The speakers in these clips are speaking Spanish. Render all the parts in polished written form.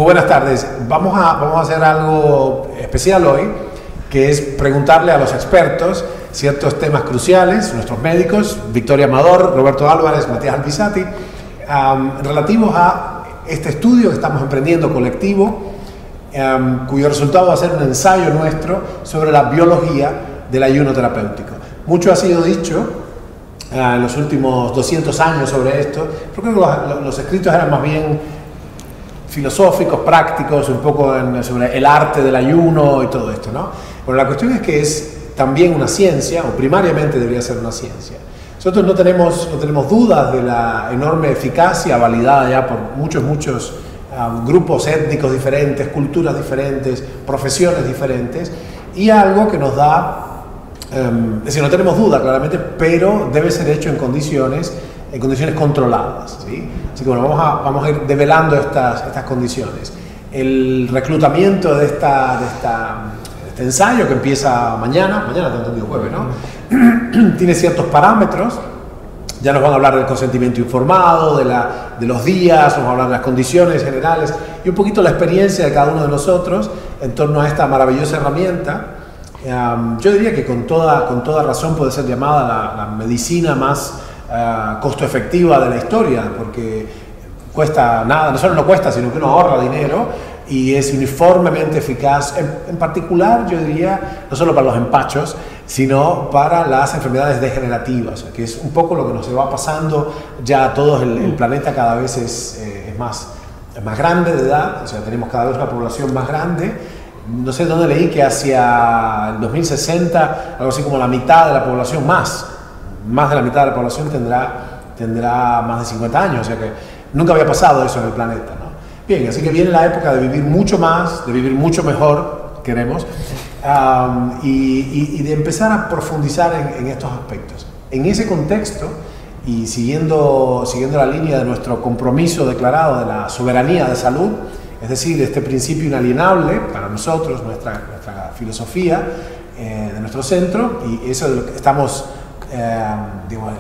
Muy buenas tardes. Vamos a hacer algo especial hoy, que es preguntarle a los expertos ciertos temas cruciales, nuestros médicos, Victoria Amador, Roberto Álvarez, Matías Alpisati, relativos a este estudio que estamos emprendiendo colectivo, cuyo resultado va a ser un ensayo nuestro sobre la biología del ayuno terapéutico. Mucho ha sido dicho en los últimos 200 años sobre esto, pero creo que los escritos eran más bien filosóficos, prácticos, un poco sobre el arte del ayuno y todo esto, ¿no? Bueno, la cuestión es que es también una ciencia, o primariamente debería ser una ciencia. Nosotros no tenemos dudas de la enorme eficacia validada ya por muchos grupos étnicos diferentes, culturas diferentes, profesiones diferentes, y algo que nos da, es decir, no tenemos duda claramente, pero debe ser hecho en condiciones controladas, ¿sí? Así que bueno, vamos a ir develando estas condiciones. El reclutamiento de este ensayo, que empieza mañana tengo entendido jueves, ¿no? Tiene ciertos parámetros. Ya nos van a hablar del consentimiento informado, de los días, vamos a hablar de las condiciones generales y un poquito la experiencia de cada uno de nosotros en torno a esta maravillosa herramienta. Yo diría que con toda razón puede ser llamada la medicina más costo efectiva de la historia, porque cuesta nada, no solo no cuesta, sino que uno ahorra dinero y es uniformemente eficaz, en particular yo diría, no solo para los empachos, sino para las enfermedades degenerativas, que es un poco lo que nos va pasando ya a todos. El planeta cada vez es más grande de edad, o sea, tenemos cada vez una población más grande. No sé dónde leí que hacia el 2060, algo así como la mitad de la población, más de la mitad de la población tendrá más de 50 años, o sea que nunca había pasado eso en el planeta, ¿no? Bien, así que viene la época de vivir mucho más, de vivir mucho mejor, queremos, y de empezar a profundizar en estos aspectos. En ese contexto, y siguiendo la línea de nuestro compromiso declarado de la soberanía de salud, es decir, este principio inalienable para nosotros, nuestra filosofía de nuestro centro, y eso de lo que estamos,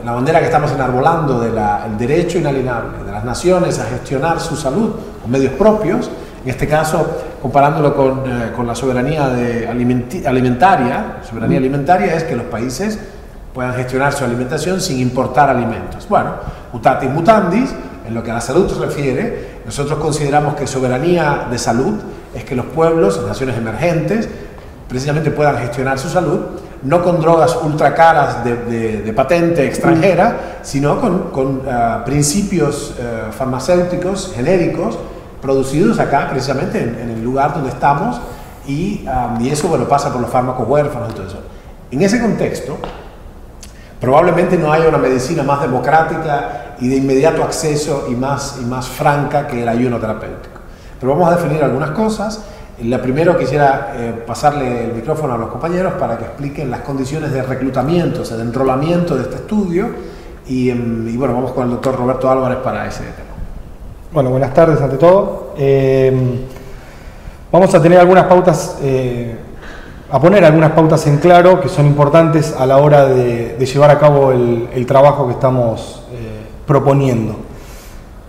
la bandera que estamos enarbolando del derecho inalienable de las naciones a gestionar su salud con medios propios, en este caso comparándolo con la soberanía alimentaria. Soberanía alimentaria es que los países puedan gestionar su alimentación sin importar alimentos. Bueno, mutatis mutandis, en lo que a la salud se refiere, nosotros consideramos que soberanía de salud es que los pueblos, las naciones emergentes, precisamente puedan gestionar su salud, no con drogas ultra caras de patente extranjera, sino con principios farmacéuticos genéricos producidos acá, precisamente en el lugar donde estamos, y eso, bueno, pasa por los fármacos huérfanos y todo eso. En ese contexto, probablemente no haya una medicina más democrática y de inmediato acceso y más franca que el ayuno terapéutico. Pero vamos a definir algunas cosas. La primero quisiera pasarle el micrófono a los compañeros para que expliquen las condiciones de reclutamiento, o sea, de enrolamiento de este estudio, y bueno, vamos con el doctor Roberto Álvarez para ese tema. Bueno, buenas tardes ante todo. Vamos a tener algunas pautas, a poner algunas pautas en claro que son importantes a la hora de llevar a cabo el trabajo que estamos proponiendo.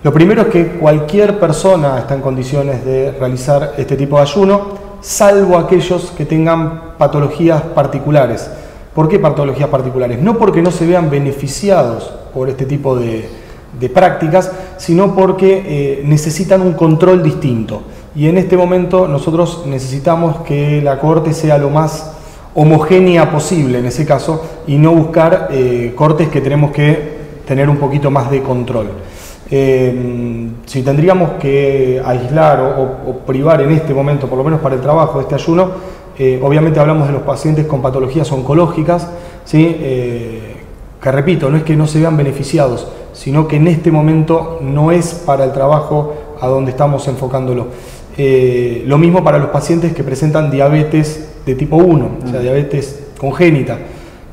Lo primero es que cualquier persona está en condiciones de realizar este tipo de ayuno, salvo aquellos que tengan patologías particulares. ¿Por qué patologías particulares? No porque no se vean beneficiados por este tipo de prácticas, sino porque necesitan un control distinto. Y en este momento nosotros necesitamos que la cohorte sea lo más homogénea posible en ese caso, y no buscar cohortes que tenemos que tener un poquito más de control. Si tendríamos que aislar o privar en este momento, por lo menos para el trabajo de este ayuno, obviamente hablamos de los pacientes con patologías oncológicas, ¿sí? Que repito, no es que no se vean beneficiados, sino que en este momento no es para el trabajo a donde estamos enfocándolo. Lo mismo para los pacientes que presentan diabetes de tipo 1, o sea, diabetes congénita.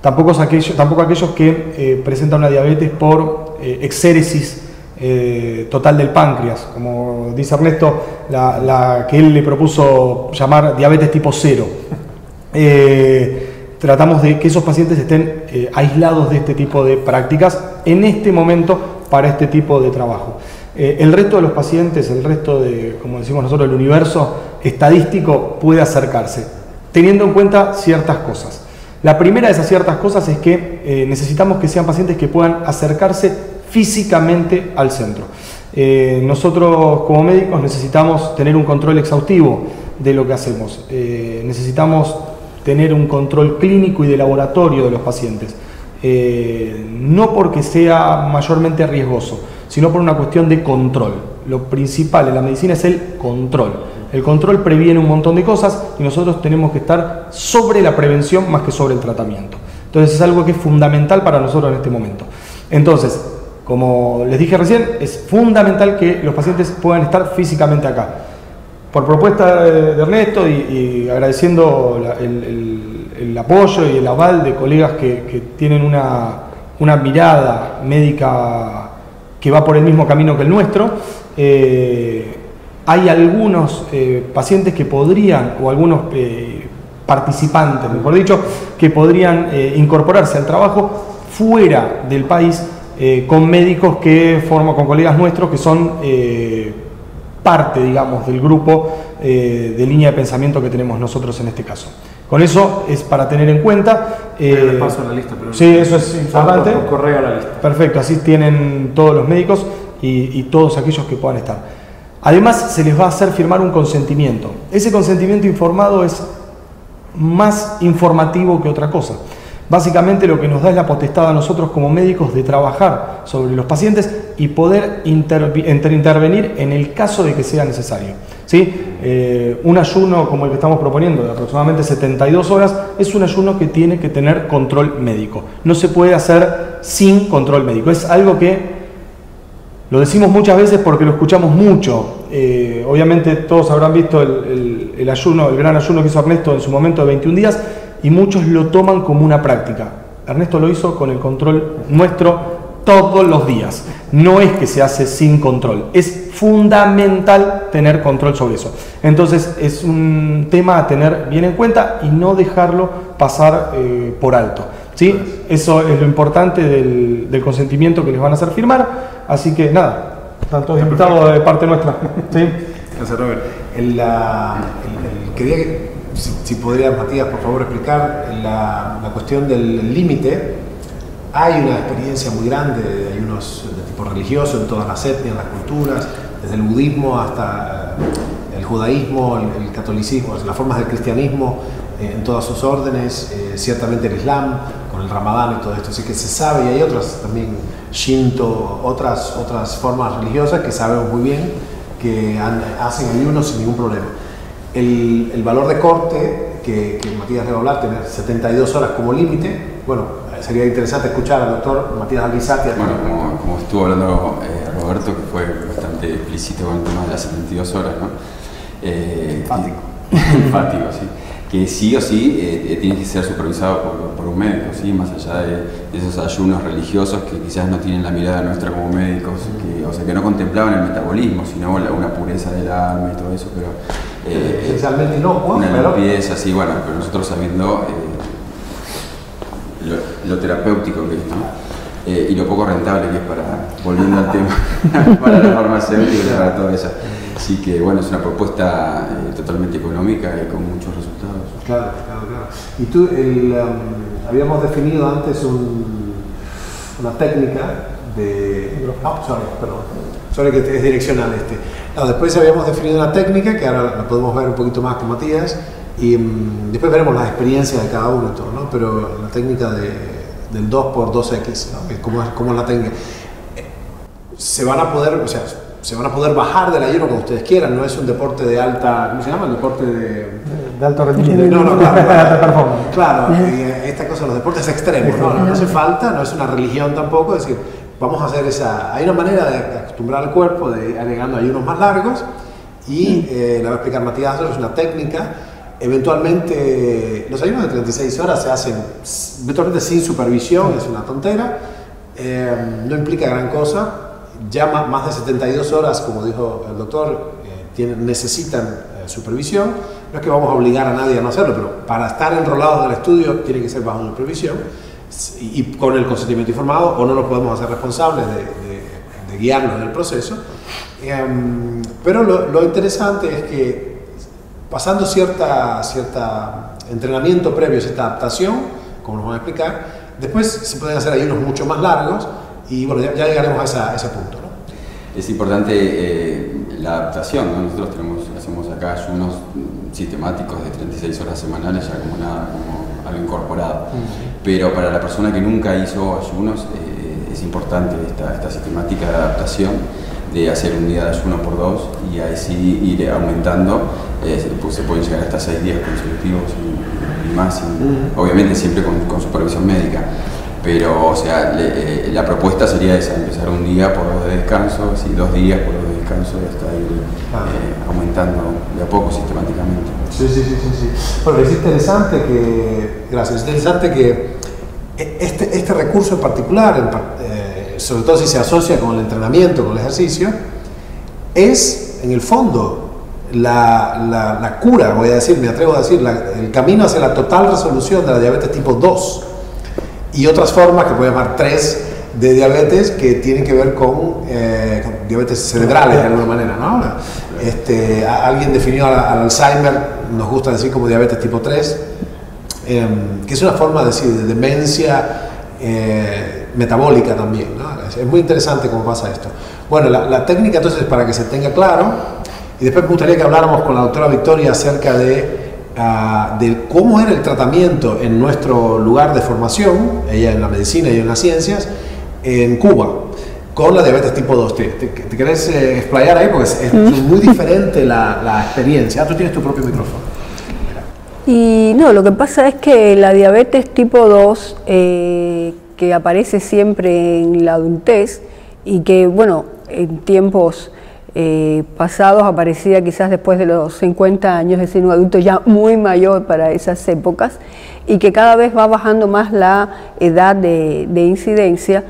Tampoco aquellos que presentan una diabetes por exéresis total del páncreas, como dice Ernesto, la que él le propuso llamar diabetes tipo 0. Tratamos de que esos pacientes estén aislados de este tipo de prácticas en este momento para este tipo de trabajo. El resto de los pacientes, el resto de, como decimos nosotros, el universo estadístico puede acercarse, teniendo en cuenta ciertas cosas. La primera de esas ciertas cosas es que necesitamos que sean pacientes que puedan acercarse físicamente al centro. Nosotros como médicos necesitamos tener un control exhaustivo de lo que hacemos. Necesitamos tener un control clínico y de laboratorio de los pacientes. No porque sea mayormente riesgoso, sino por una cuestión de control. Lo principal en la medicina es el control. El control previene un montón de cosas y nosotros tenemos que estar sobre la prevención más que sobre el tratamiento. Entonces es algo que es fundamental para nosotros en este momento. Entonces, como les dije recién, es fundamental que los pacientes puedan estar físicamente acá. Por propuesta de Ernesto y agradeciendo el apoyo y el aval de colegas que tienen una mirada médica que va por el mismo camino que el nuestro, hay algunos pacientes que podrían, o algunos participantes, mejor dicho, que podrían incorporarse al trabajo fuera del país con médicos que forman, con colegas nuestros que son parte, digamos, del grupo de línea de pensamiento que tenemos nosotros en este caso. Con eso es para tener en cuenta. Les paso la lista, pero sí, eso es importante. Por correo a la lista. Perfecto, así tienen todos los médicos y todos aquellos que puedan estar. Además, se les va a hacer firmar un consentimiento. Ese consentimiento informado es más informativo que otra cosa. Básicamente lo que nos da es la potestad a nosotros como médicos de trabajar sobre los pacientes y poder intervenir en el caso de que sea necesario. ¿Sí? Un ayuno como el que estamos proponiendo de aproximadamente 72 horas es un ayuno que tiene que tener control médico. No se puede hacer sin control médico. Es algo que lo decimos muchas veces porque lo escuchamos mucho. Obviamente todos habrán visto el ayuno, el gran ayuno que hizo Ernesto en su momento de 21 días y muchos lo toman como una práctica. Ernesto lo hizo con el control nuestro todos los días. No es que se hace sin control, es fundamental tener control sobre eso. Entonces es un tema a tener bien en cuenta y no dejarlo pasar por alto. ¿Sí? Eso es lo importante del consentimiento que les van a hacer firmar. Así que nada, están todos invitados de parte nuestra. ¿Sí? Gracias, Robert. Quería que, si podría, Matías, por favor, explicar la cuestión del límite. Hay una experiencia muy grande de ayunos de tipo religioso en todas las etnias, las culturas, desde el budismo hasta el judaísmo, el catolicismo, las formas del cristianismo en todas sus órdenes, ciertamente el islam con el ramadán y todo esto, así que se sabe, y hay otras también, Shinto, otras formas religiosas que sabemos muy bien que hacen ayunos sin ningún problema. El valor de corte que Matías le va a hablar, tener 72 horas como límite, bueno, sería interesante escuchar al doctor Matías Albizati. Bueno, como estuvo hablando Roberto, que fue bastante explícito con el tema de las 72 horas, ¿no? Enfático. Enfático, sí. Que sí o sí tiene que ser supervisado por un médico, ¿sí? Más allá de esos ayunos religiosos que quizás no tienen la mirada nuestra como médicos, o sea, que no contemplaban el metabolismo, sino una pureza del alma y todo eso, pero esencialmente inocuo, una limpieza, sí, bueno, pero nosotros sabiendo lo terapéutico que es, ¿no? Y lo poco rentable que es volviendo al tema, para la farmacéutica y para todo eso. Así que bueno, es una propuesta totalmente económica y con muchos resultados. Claro. Y tú, habíamos definido antes una técnica de... Sorry que es direccional este. No, después habíamos definido una técnica que ahora la podemos ver un poquito más con Matías y después veremos las experiencias de cada uno y todo, ¿no? Pero la técnica del 2x2x, ¿no? ¿Cómo es la técnica? Se van a poder bajar del ayuno cuando ustedes quieran, no es un deporte de alta, ¿cómo se llama? El deporte de alto rendimiento. Claro, esta cosa, los deportes extremos, no hace falta, no es una religión tampoco, es decir, vamos a hacer hay una manera de acostumbrar al cuerpo de agregando ayunos más largos y le va a explicar Matías, es una técnica. Eventualmente, los ayunos de 36 horas se hacen eventualmente sin supervisión, es una tontera, no implica gran cosa. Ya más de 72 horas, como dijo el doctor, necesitan supervisión. No es que vamos a obligar a nadie a no hacerlo, pero para estar enrolados en el estudio tiene que ser bajo supervisión y con el consentimiento informado, o no nos podemos hacer responsables de guiarnos en el proceso. Pero lo interesante es que pasando cierta entrenamiento previo, cierta adaptación, como nos van a explicar, después se pueden hacer ayunos mucho más largos y bueno, ya llegaremos a ese punto, ¿no? Es importante la adaptación, ¿no? Nosotros hacemos acá ayunos sistemáticos de 36 horas semanales, ya como algo incorporado. Pero para la persona que nunca hizo ayunos, es importante esta sistemática de adaptación, de hacer un día de ayuno por 2 y así ir aumentando. Pues se pueden llegar hasta 6 días consecutivos y más, obviamente siempre con supervisión médica. Pero, o sea, la propuesta sería esa, empezar un día por 2 de descanso, así 2 días por 2 de descanso y hasta ir aumentando de a poco sistemáticamente. Sí. Bueno, es interesante que este recurso en particular, sobre todo si se asocia con el entrenamiento, con el ejercicio, es en el fondo la cura, voy a decir, me atrevo a decir, el camino hacia la total resolución de la diabetes tipo 2 y otras formas que podemos llamar 3 de diabetes que tienen que ver con diabetes cerebrales de alguna manera, ¿no? Alguien definió al Alzheimer, nos gusta decir como diabetes tipo 3, que es una forma de decir de demencia metabólica también, ¿no? Es muy interesante cómo pasa esto. Bueno, la técnica entonces, para que se tenga claro, y después me gustaría que habláramos con la doctora Victoria acerca de cómo era el tratamiento en nuestro lugar de formación, ella en la medicina y en las ciencias, en Cuba, con la diabetes tipo 2. ¿Te querés explayar ahí? Porque es muy diferente la experiencia. Tú tienes tu propio micrófono. Y no, lo que pasa es que la diabetes tipo 2, que aparece siempre en la adultez y que, bueno, en tiempos pasados aparecía quizás después de los 50 años, es decir, un adulto ya muy mayor para esas épocas, y que cada vez va bajando más la edad de incidencia,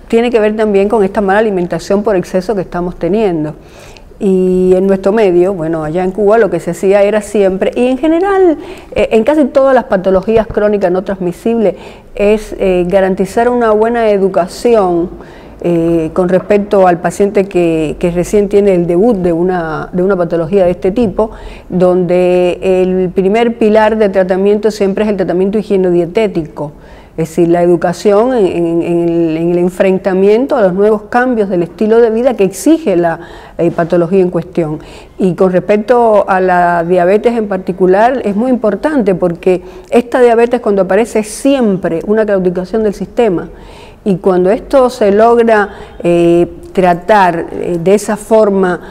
tiene que ver también con esta mala alimentación por exceso que estamos teniendo. Y en nuestro medio, bueno, allá en Cuba lo que se hacía era siempre, y en general en casi todas las patologías crónicas no transmisibles, es garantizar una buena educación con respecto al paciente que recién tiene el debut de una patología de este tipo, donde el primer pilar de tratamiento siempre es el tratamiento higienodietético. Es decir, la educación en el enfrentamiento a los nuevos cambios del estilo de vida que exige la patología en cuestión. Y con respecto a la diabetes en particular, es muy importante porque esta diabetes, cuando aparece, es siempre una claudicación del sistema. Y cuando esto se logra tratar de esa forma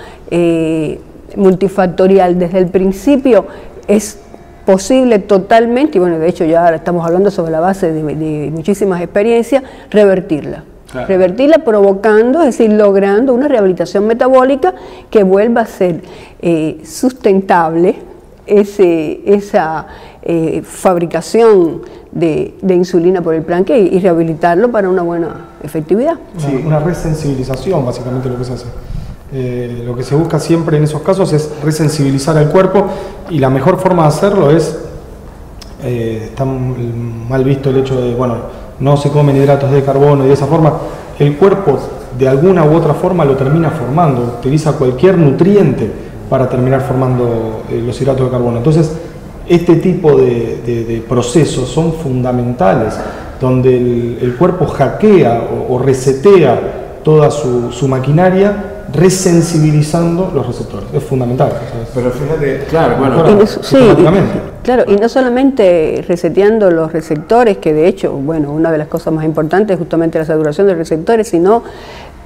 multifactorial desde el principio, es posible totalmente, y bueno, de hecho ya estamos hablando sobre la base de muchísimas experiencias, revertirla. Claro. Revertirla provocando, es decir, logrando una rehabilitación metabólica que vuelva a ser sustentable esa fabricación de insulina por el planque y rehabilitarlo para una buena efectividad. Sí, una resensibilización, básicamente lo que se hace. Lo que se busca siempre en esos casos es resensibilizar al cuerpo, y la mejor forma de hacerlo es, está mal visto el hecho de, bueno, no se comen hidratos de carbono y de esa forma, el cuerpo de alguna u otra forma lo termina formando, utiliza cualquier nutriente para terminar formando los hidratos de carbono. Entonces, este tipo de procesos son fundamentales, donde el cuerpo hackea o resetea toda su maquinaria, resensibilizando los receptores. Es fundamental, ¿sabes? Pero fíjate, claro, claro, y no solamente reseteando los receptores, que de hecho, bueno, una de las cosas más importantes es justamente la saturación de receptores, sino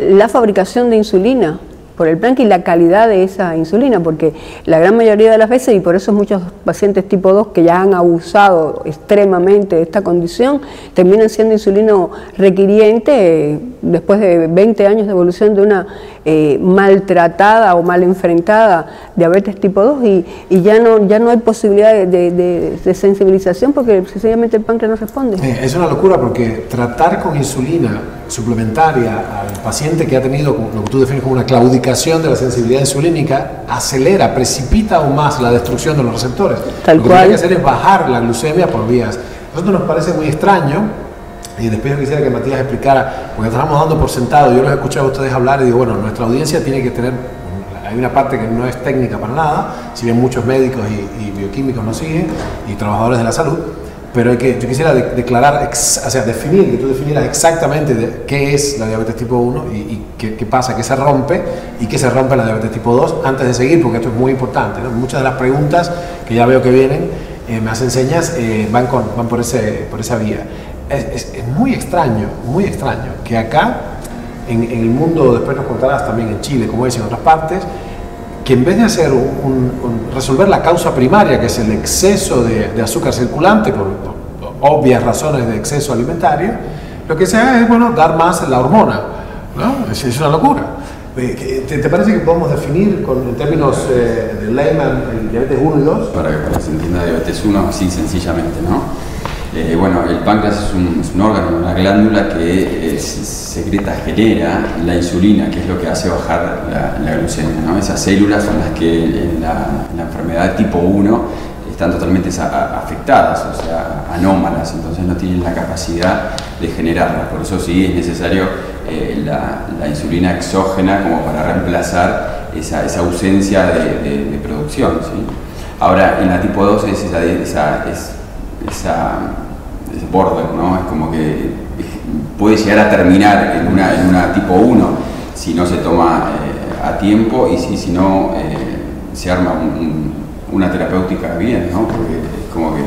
la fabricación de insulina por el planque y la calidad de esa insulina, porque la gran mayoría de las veces, y por eso muchos pacientes tipo 2 que ya han abusado extremadamente de esta condición, terminan siendo insulino requiriente después de 20 años de evolución de una maltratada o mal enfrentada diabetes tipo 2, y ya no hay posibilidad de sensibilización porque sencillamente el páncreas no responde. Es una locura, porque tratar con insulina suplementaria al paciente que ha tenido lo que tú defines como una claudicación de la sensibilidad insulínica acelera, precipita aún más la destrucción de los receptores. Tal lo que cual. tiene que hacer es bajar la glucemia por vías. A nosotros nos parece muy extraño Y después yo quisiera que Matías explicara, porque estamos dando por sentado, yo los he escuchado a ustedes hablar y digo, bueno, nuestra audiencia tiene que tener, hay una parte que no es técnica para nada, si bien muchos médicos y bioquímicos nos siguen, y trabajadores de la salud, pero yo quisiera declarar, definir, que tú definieras exactamente qué es la diabetes tipo 1 y qué pasa, qué se rompe y qué se rompe en la diabetes tipo 2, antes de seguir, porque esto es muy importante, ¿no? Muchas de las preguntas que ya veo que vienen, me hacen señas, van por esa vía. Es muy extraño que acá, en el mundo, después nos contarás también en Chile, como es en otras partes, que en vez de hacer resolver la causa primaria, que es el exceso de azúcar circulante, por obvias razones de exceso alimentario, lo que se haga es, bueno, dar más la hormona, ¿no? Es una locura. ¿Te parece que podemos definir en términos de layman el diabetes 1 y 2? Para que se entienda diabetes 1 así sencillamente, ¿no? Bueno, el páncreas es un órgano, una glándula que genera la insulina, que es lo que hace bajar la glucemia, ¿no? Esas células son las que en la enfermedad tipo 1 están totalmente afectadas, o sea, anómalas, entonces no tienen la capacidad de generarla. Por eso sí es necesario la insulina exógena como para reemplazar esa ausencia de producción, ¿sí? Ahora, en la tipo 2 es ese border, ¿no? Es como que puede llegar a terminar en una tipo 1 si no se toma a tiempo y si no se arma una terapéutica bien, ¿no? Porque es como que,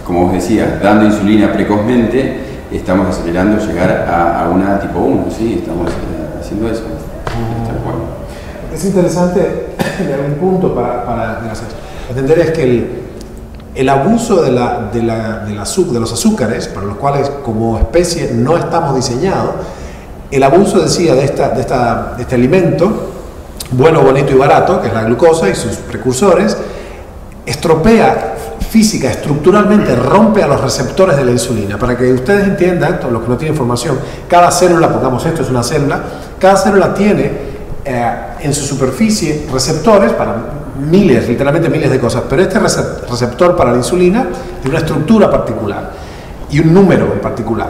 como vos decías, dando insulina precozmente estamos acelerando llegar a una tipo 1, ¿sí? Estamos haciendo eso. Es interesante en algún punto para entender es que el abuso de los azúcares, para los cuales como especie no estamos diseñados, el abuso, decía, de este alimento, bueno, bonito y barato, que es la glucosa y sus precursores, estropea física, estructuralmente, rompe a los receptores de la insulina. Para que ustedes entiendan, todos los que no tienen información, cada célula, pongamos esto es una célula, cada célula tiene en su superficie receptores para literalmente miles de cosas, pero este receptor para la insulina tiene una estructura particular y un número en particular.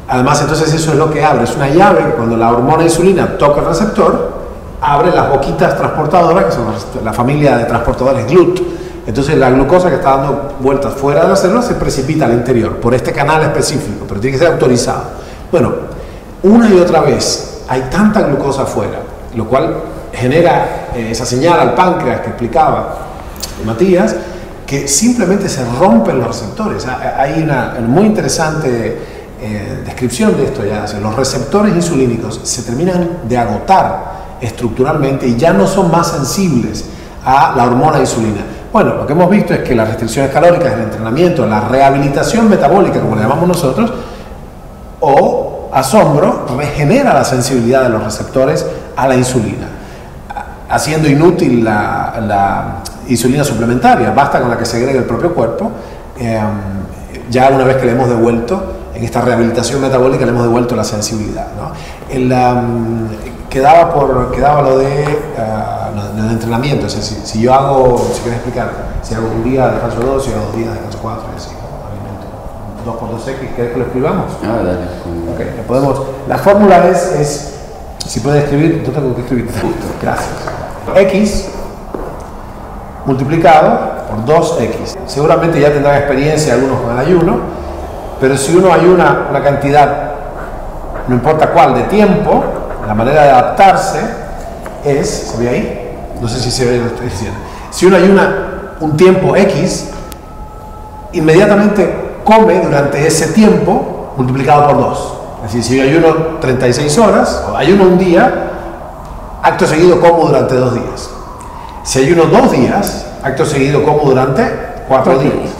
Además, entonces eso es lo que abre, es una llave que cuando la hormona insulina toca el receptor, abre las boquitas transportadoras, que son la familia de transportadores GLUT. Entonces la glucosa que está dando vueltas fuera de la célula se precipita al interior por este canal específico, pero tiene que ser autorizado. Bueno, una y otra vez hay tanta glucosa afuera, lo cual genera esa señal al páncreas que explicaba Matías, que simplemente se rompen los receptores. Hay una muy interesante descripción de esto ya. Los receptores insulínicos se terminan de agotar estructuralmente y ya no son más sensibles a la hormona insulina. Bueno, lo que hemos visto es que las restricciones calóricas, el entrenamiento, la rehabilitación metabólica, como le llamamos nosotros, o asombro, regenera la sensibilidad de los receptores a la insulina, haciendo inútil la insulina suplementaria. Basta con la que segregue el propio cuerpo. Ya una vez que le hemos devuelto, en esta rehabilitación metabólica, le hemos devuelto la sensibilidad, ¿no? Quedaba lo de entrenamiento. O sea, si yo hago, si quieres explicar, si hago un día de descanso 2, si hago 2 días de descanso 4, así, alimento 2x2x, ¿querés que lo escribamos? Dale. Ok, podemos. La fórmula es si puedes escribir, no tengo que escribir. Gracias. X multiplicado por 2x. Seguramente ya tendrán experiencia algunos con el ayuno, pero si uno ayuna una cantidad, no importa cuál, de tiempo, la manera de adaptarse es, ¿se ve ahí? No sé si se ve lo que estoy diciendo. Si uno ayuna un tiempo X, inmediatamente come durante ese tiempo multiplicado por 2. Es decir, si yo ayuno 36 horas, o ayuno un día, acto seguido como durante 2 días. Si ayuno 2 días, acto seguido como durante 4 días.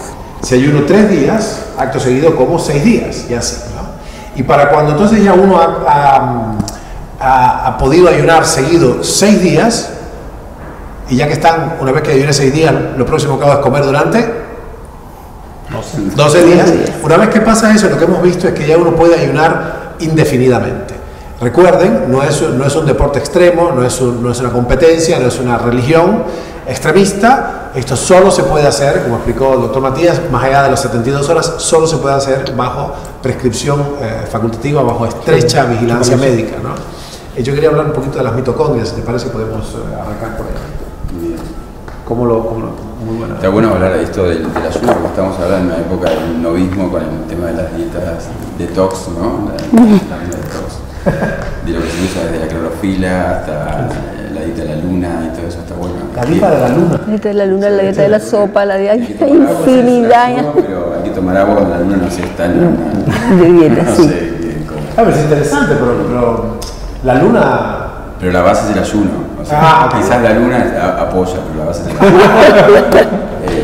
Si ayuno 3 días, acto seguido como 6 días, y así, ¿no? Y para cuando entonces ya uno ha podido ayunar seguido 6 días, y ya que están, una vez que ayune 6 días, lo próximo que hago es comer durante 12 días. Una vez que pasa eso, lo que hemos visto es que ya uno puede ayunar indefinidamente. Recuerden, no es un deporte extremo, no es una competencia, no es una religión, extremista, esto solo se puede hacer, como explicó el doctor Matías, más allá de las 72 horas, solo se puede hacer bajo prescripción facultativa, bajo estrecha vigilancia médica, ¿no? Yo quería hablar un poquito de las mitocondrias, si te parece podemos arrancar por ahí. Bien. Muy buena. Está bueno hablar de esto del ayuno, porque estamos hablando en una época del novismo con el tema de las dietas detox, ¿no? La detox. De lo que se usa desde la clorofila hasta la dieta de la luna y todo eso está bueno. La dieta de la luna. La dieta de la luna, la dieta de la sopa, la dieta Hay que hay tomar agua, infinidad pero hay que tomar agua cuando la luna no se está en la... de dieta, no sí. sé bien cómo. Pero es interesante, pero la luna... Pero la base es el ayuno. O sea, ok. quizás la luna apoya, pero la base es el ayuno.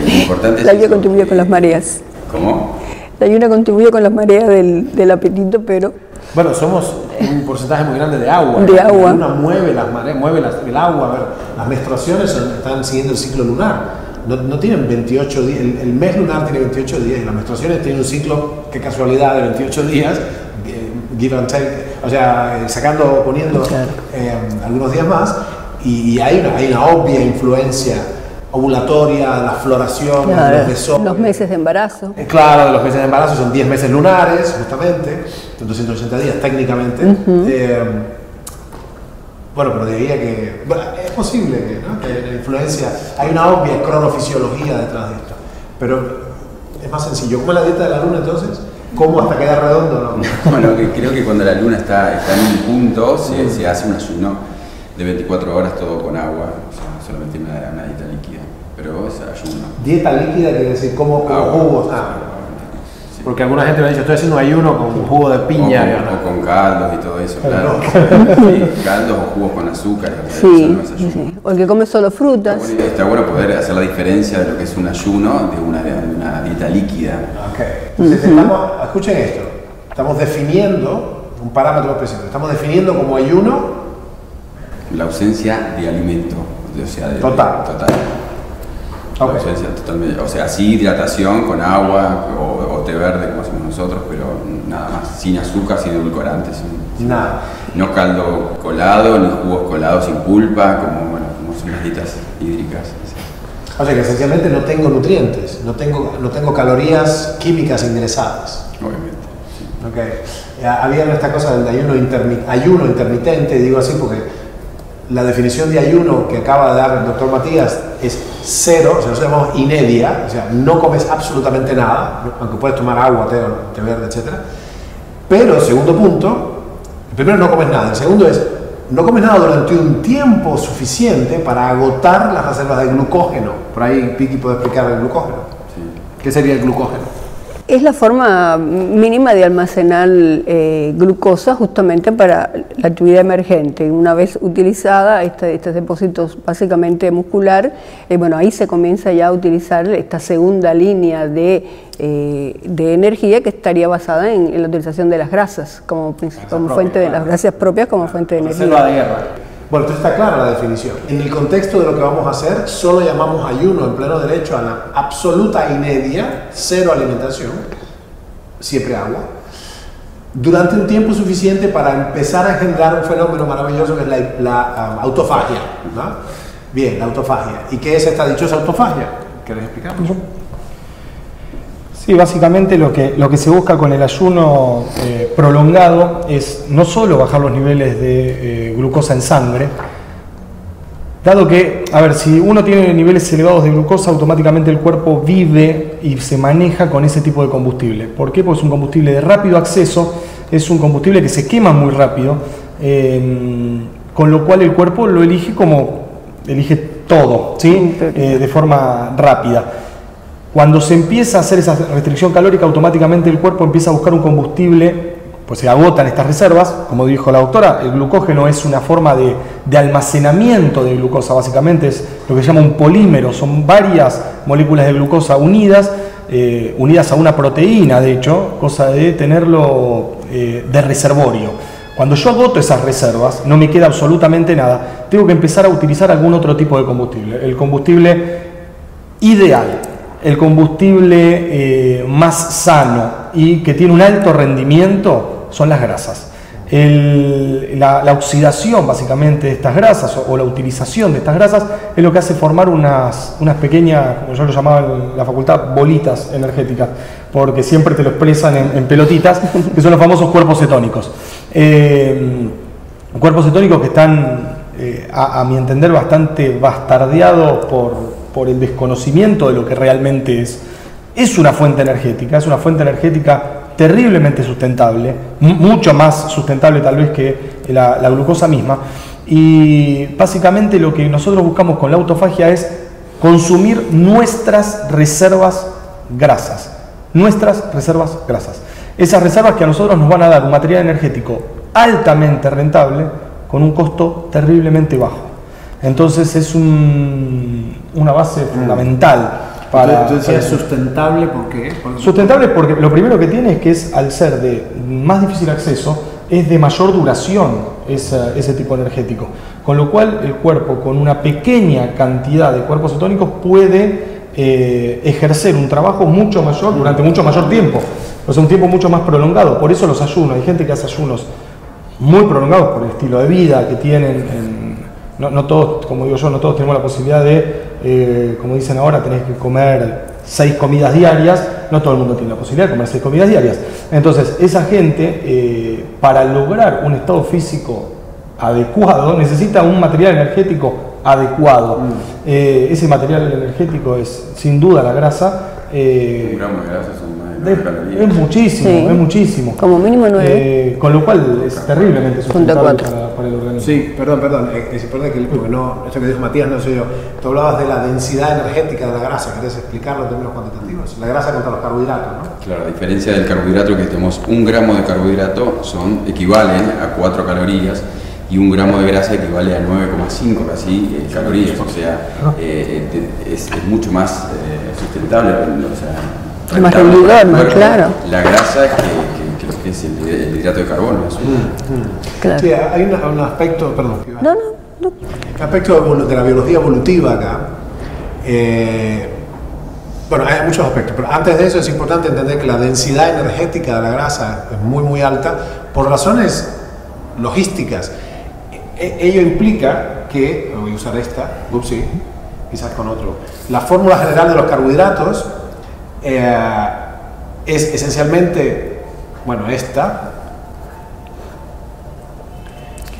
Lo importante es La ayuda eso, contribuye que- con las mareas. ¿Cómo? La ayuna contribuye con las mareas del apetito, pero Bueno, somos un porcentaje muy grande de agua. De agua. La luna mueve las mareas, el agua. A ver, las menstruaciones están siguiendo el ciclo lunar. No tienen 28 días. El mes lunar tiene 28 días y las menstruaciones tienen un ciclo, qué casualidad, de 28 días, give and take, o sea, poniendo Claro. algunos días más. Y hay una obvia influencia ovulatoria, la floración, claro, los desórdenes. los meses de embarazo. Claro, de los meses de embarazo son 10 meses lunares, justamente, son 280 días técnicamente. Bueno, pero diría que bueno, es posible que, ¿no? Que la influencia, hay una obvia cronofisiología detrás de esto, pero es más sencillo. ¿Cómo es la dieta de la luna entonces? ¿Cómo hasta quedar redondo? ¿No? Bueno, que creo que cuando la luna está en un punto se hace un ayuno de 24 horas todo con agua, o sea, solamente una dieta líquida, pero es ayuno. Dieta líquida quiere decir como Agua. jugos. Sí. Porque alguna gente me ha dicho, estoy haciendo ayuno con jugo de piña. O con caldos y todo eso, Pero claro. no. Sí, caldos o jugos con azúcar, eso Sí, no es ayuno. sí. O el que come solo frutas. Está bueno poder hacer la diferencia de lo que es un ayuno de una dieta líquida. Ok. Entonces, escuchen esto, estamos definiendo un parámetro específico, estamos definiendo como ayuno. La ausencia de alimento, o sea, Total. La Ok. ausencia totalmente, o sea, sí hidratación con agua o té verde como hacemos nosotros, pero nada más, sin azúcar, sin edulcorantes, Nada. no caldo colado ni jugos colados sin pulpa, como son las dietas hídricas. O sea que esencialmente no tengo nutrientes, no tengo calorías químicas ingresadas. Obviamente. Sí. Okay. Había esta cosa del ayuno intermitente, digo así porque la definición de ayuno que acaba de dar el doctor Matías es cero, o sea, nosotros llamamos inedia, o sea, no comes absolutamente nada, aunque puedes tomar agua, té verde, etc. Pero, segundo punto, el primero no comes nada, el segundo es, no comes nada durante un tiempo suficiente para agotar las reservas de glucógeno. Por ahí Piki puede explicar el glucógeno. Sí. ¿Qué sería el glucógeno? Es la forma mínima de almacenar glucosa justamente para la actividad emergente. Una vez utilizada estos depósitos básicamente muscular, bueno, ahí se comienza ya a utilizar esta segunda línea de energía que estaría basada en la utilización de las grasas como fuente de las grasas propias como fuente de Reserva de energía. guerra. Bueno, entonces está clara la definición. En el contexto de lo que vamos a hacer, solo llamamos ayuno en pleno derecho a la absoluta inedia, cero alimentación, siempre agua, durante un tiempo suficiente para empezar a generar un fenómeno maravilloso que es la autofagia, ¿no? Bien, la autofagia. ¿Y qué es esta dichosa autofagia? ¿Querés explicarnos? Sí, básicamente lo que se busca con el ayuno prolongado es no solo bajar los niveles de glucosa en sangre, dado que, a ver, si uno tiene niveles elevados de glucosa, automáticamente el cuerpo vive y se maneja con ese tipo de combustible. ¿Por qué? Porque es un combustible de rápido acceso, es un combustible que se quema muy rápido, con lo cual el cuerpo lo elige todo, ¿sí? De forma rápida. Cuando se empieza a hacer esa restricción calórica, automáticamente el cuerpo empieza a buscar un combustible, pues se agotan estas reservas. Como dijo la doctora, el glucógeno es una forma de almacenamiento de glucosa, básicamente es lo que se llama un polímero, son varias moléculas de glucosa unidas a una proteína, de hecho, cosa de tenerlo de reservorio. Cuando yo agoto esas reservas, no me queda absolutamente nada, tengo que empezar a utilizar algún otro tipo de combustible. El combustible ideal, el combustible más sano y que tiene un alto rendimiento son las grasas. La oxidación básicamente de estas grasas o la utilización de estas grasas es lo que hace formar unas pequeñas, como yo lo llamaba en la facultad, bolitas energéticas, porque siempre te lo expresan en pelotitas, que son los famosos cuerpos cetónicos. Cuerpos cetónicos que están, a mi entender, bastante bastardeados por el desconocimiento de lo que realmente es una fuente energética. Es una fuente energética terriblemente sustentable, mucho más sustentable tal vez que la glucosa misma, y básicamente lo que nosotros buscamos con la autofagia es consumir nuestras reservas grasas, esas reservas que a nosotros nos van a dar un material energético altamente rentable con un costo terriblemente bajo. Entonces es una base fundamental. Tú decías sustentable, ¿por qué? Sustentable porque lo primero que tiene es que al ser de más difícil acceso, es de mayor duración ese tipo energético. Con lo cual el cuerpo, con una pequeña cantidad de cuerpos cetónicos, puede ejercer un trabajo mucho mayor durante mucho mayor tiempo. O sea, un tiempo mucho más prolongado. Por eso los ayunos, hay gente que hace ayunos muy prolongados por el estilo de vida que tienen. No todos, como digo yo, no todos tenemos la posibilidad de, como dicen ahora, tenés que comer 6 comidas diarias. No todo el mundo tiene la posibilidad de comer 6 comidas diarias. Entonces, esa gente, para lograr un estado físico adecuado, necesita un material energético adecuado. Ese material energético es, sin duda, la grasa. Un gramo de grasa son más de 9 calorías. Es muchísimo, Sí. es muchísimo. Como mínimo 9. Con lo cual es terriblemente sustentable 0.4. para el organismo. Sí, perdón, es importante que no, esto que dijo Matías no soy yo. Tú hablabas de la densidad energética de la grasa, ¿querés explicarlo en términos cuantitativos? La grasa contra los carbohidratos, ¿no? Claro, a diferencia del carbohidrato, que tenemos 1 gramo de carbohidrato, equivalen a 4 calorías, y 1 gramo de grasa equivale a 9,5 casi calorías, o sea, es mucho más sustentable, o sea, Más rentable rendidor, para el más cuerpo, claro. la grasa que lo que es el hidrato de carbono. Claro. Sí, hay un aspecto, perdón, No. un aspecto de la biología evolutiva acá. Bueno, hay muchos aspectos, pero antes de eso es importante entender que la densidad energética de la grasa es muy, muy alta por razones logísticas. Ello implica que, voy a usar esta, quizás con otro, la fórmula general de los carbohidratos es esencialmente, bueno, esta.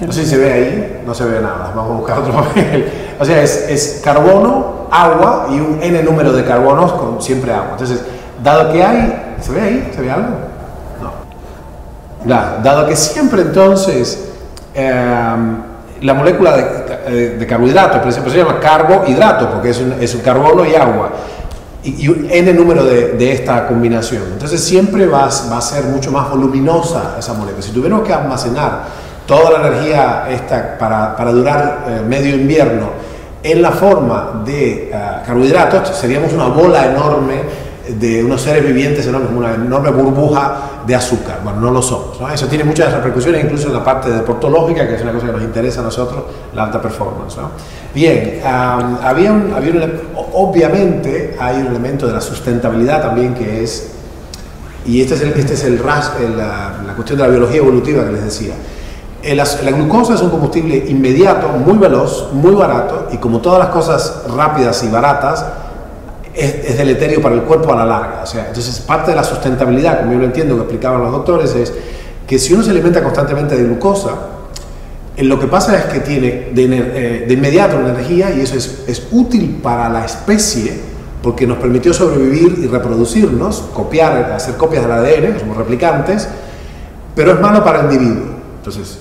No sé si se ve ahí, no se ve nada, vamos a buscar otro papel. O sea, es carbono, agua y un n número de carbonos con siempre agua. Entonces, dado que hay, ¿se ve ahí? ¿Se ve algo? No. Dado que siempre entonces la molécula de carbohidratos, por ejemplo, se llama carbohidrato porque es un carbono y agua. Y un n número de esta combinación. Entonces siempre va a ser mucho más voluminosa esa molécula. Si tuviéramos que almacenar toda la energía esta para durar medio invierno en la forma de carbohidratos, seríamos una bola enorme de unos seres vivientes enormes, una enorme burbuja de azúcar. Bueno, no lo somos, ¿no? Eso tiene muchas repercusiones incluso en la parte deportológica, que es una cosa que nos interesa a nosotros, la alta performance, ¿no? Bien, obviamente hay un elemento de la sustentabilidad también que es, y la cuestión de la biología evolutiva que les decía. La glucosa es un combustible inmediato, muy veloz, muy barato, y como todas las cosas rápidas y baratas, es deleterio para el cuerpo a la larga. O sea, entonces parte de la sustentabilidad, como yo lo entiendo, que explicaban los doctores, es que si uno se alimenta constantemente de glucosa, lo que pasa es que tiene de inmediato una energía, y eso es útil para la especie porque nos permitió sobrevivir y reproducirnos, hacer copias del ADN, que somos replicantes, pero es malo para el individuo. Entonces,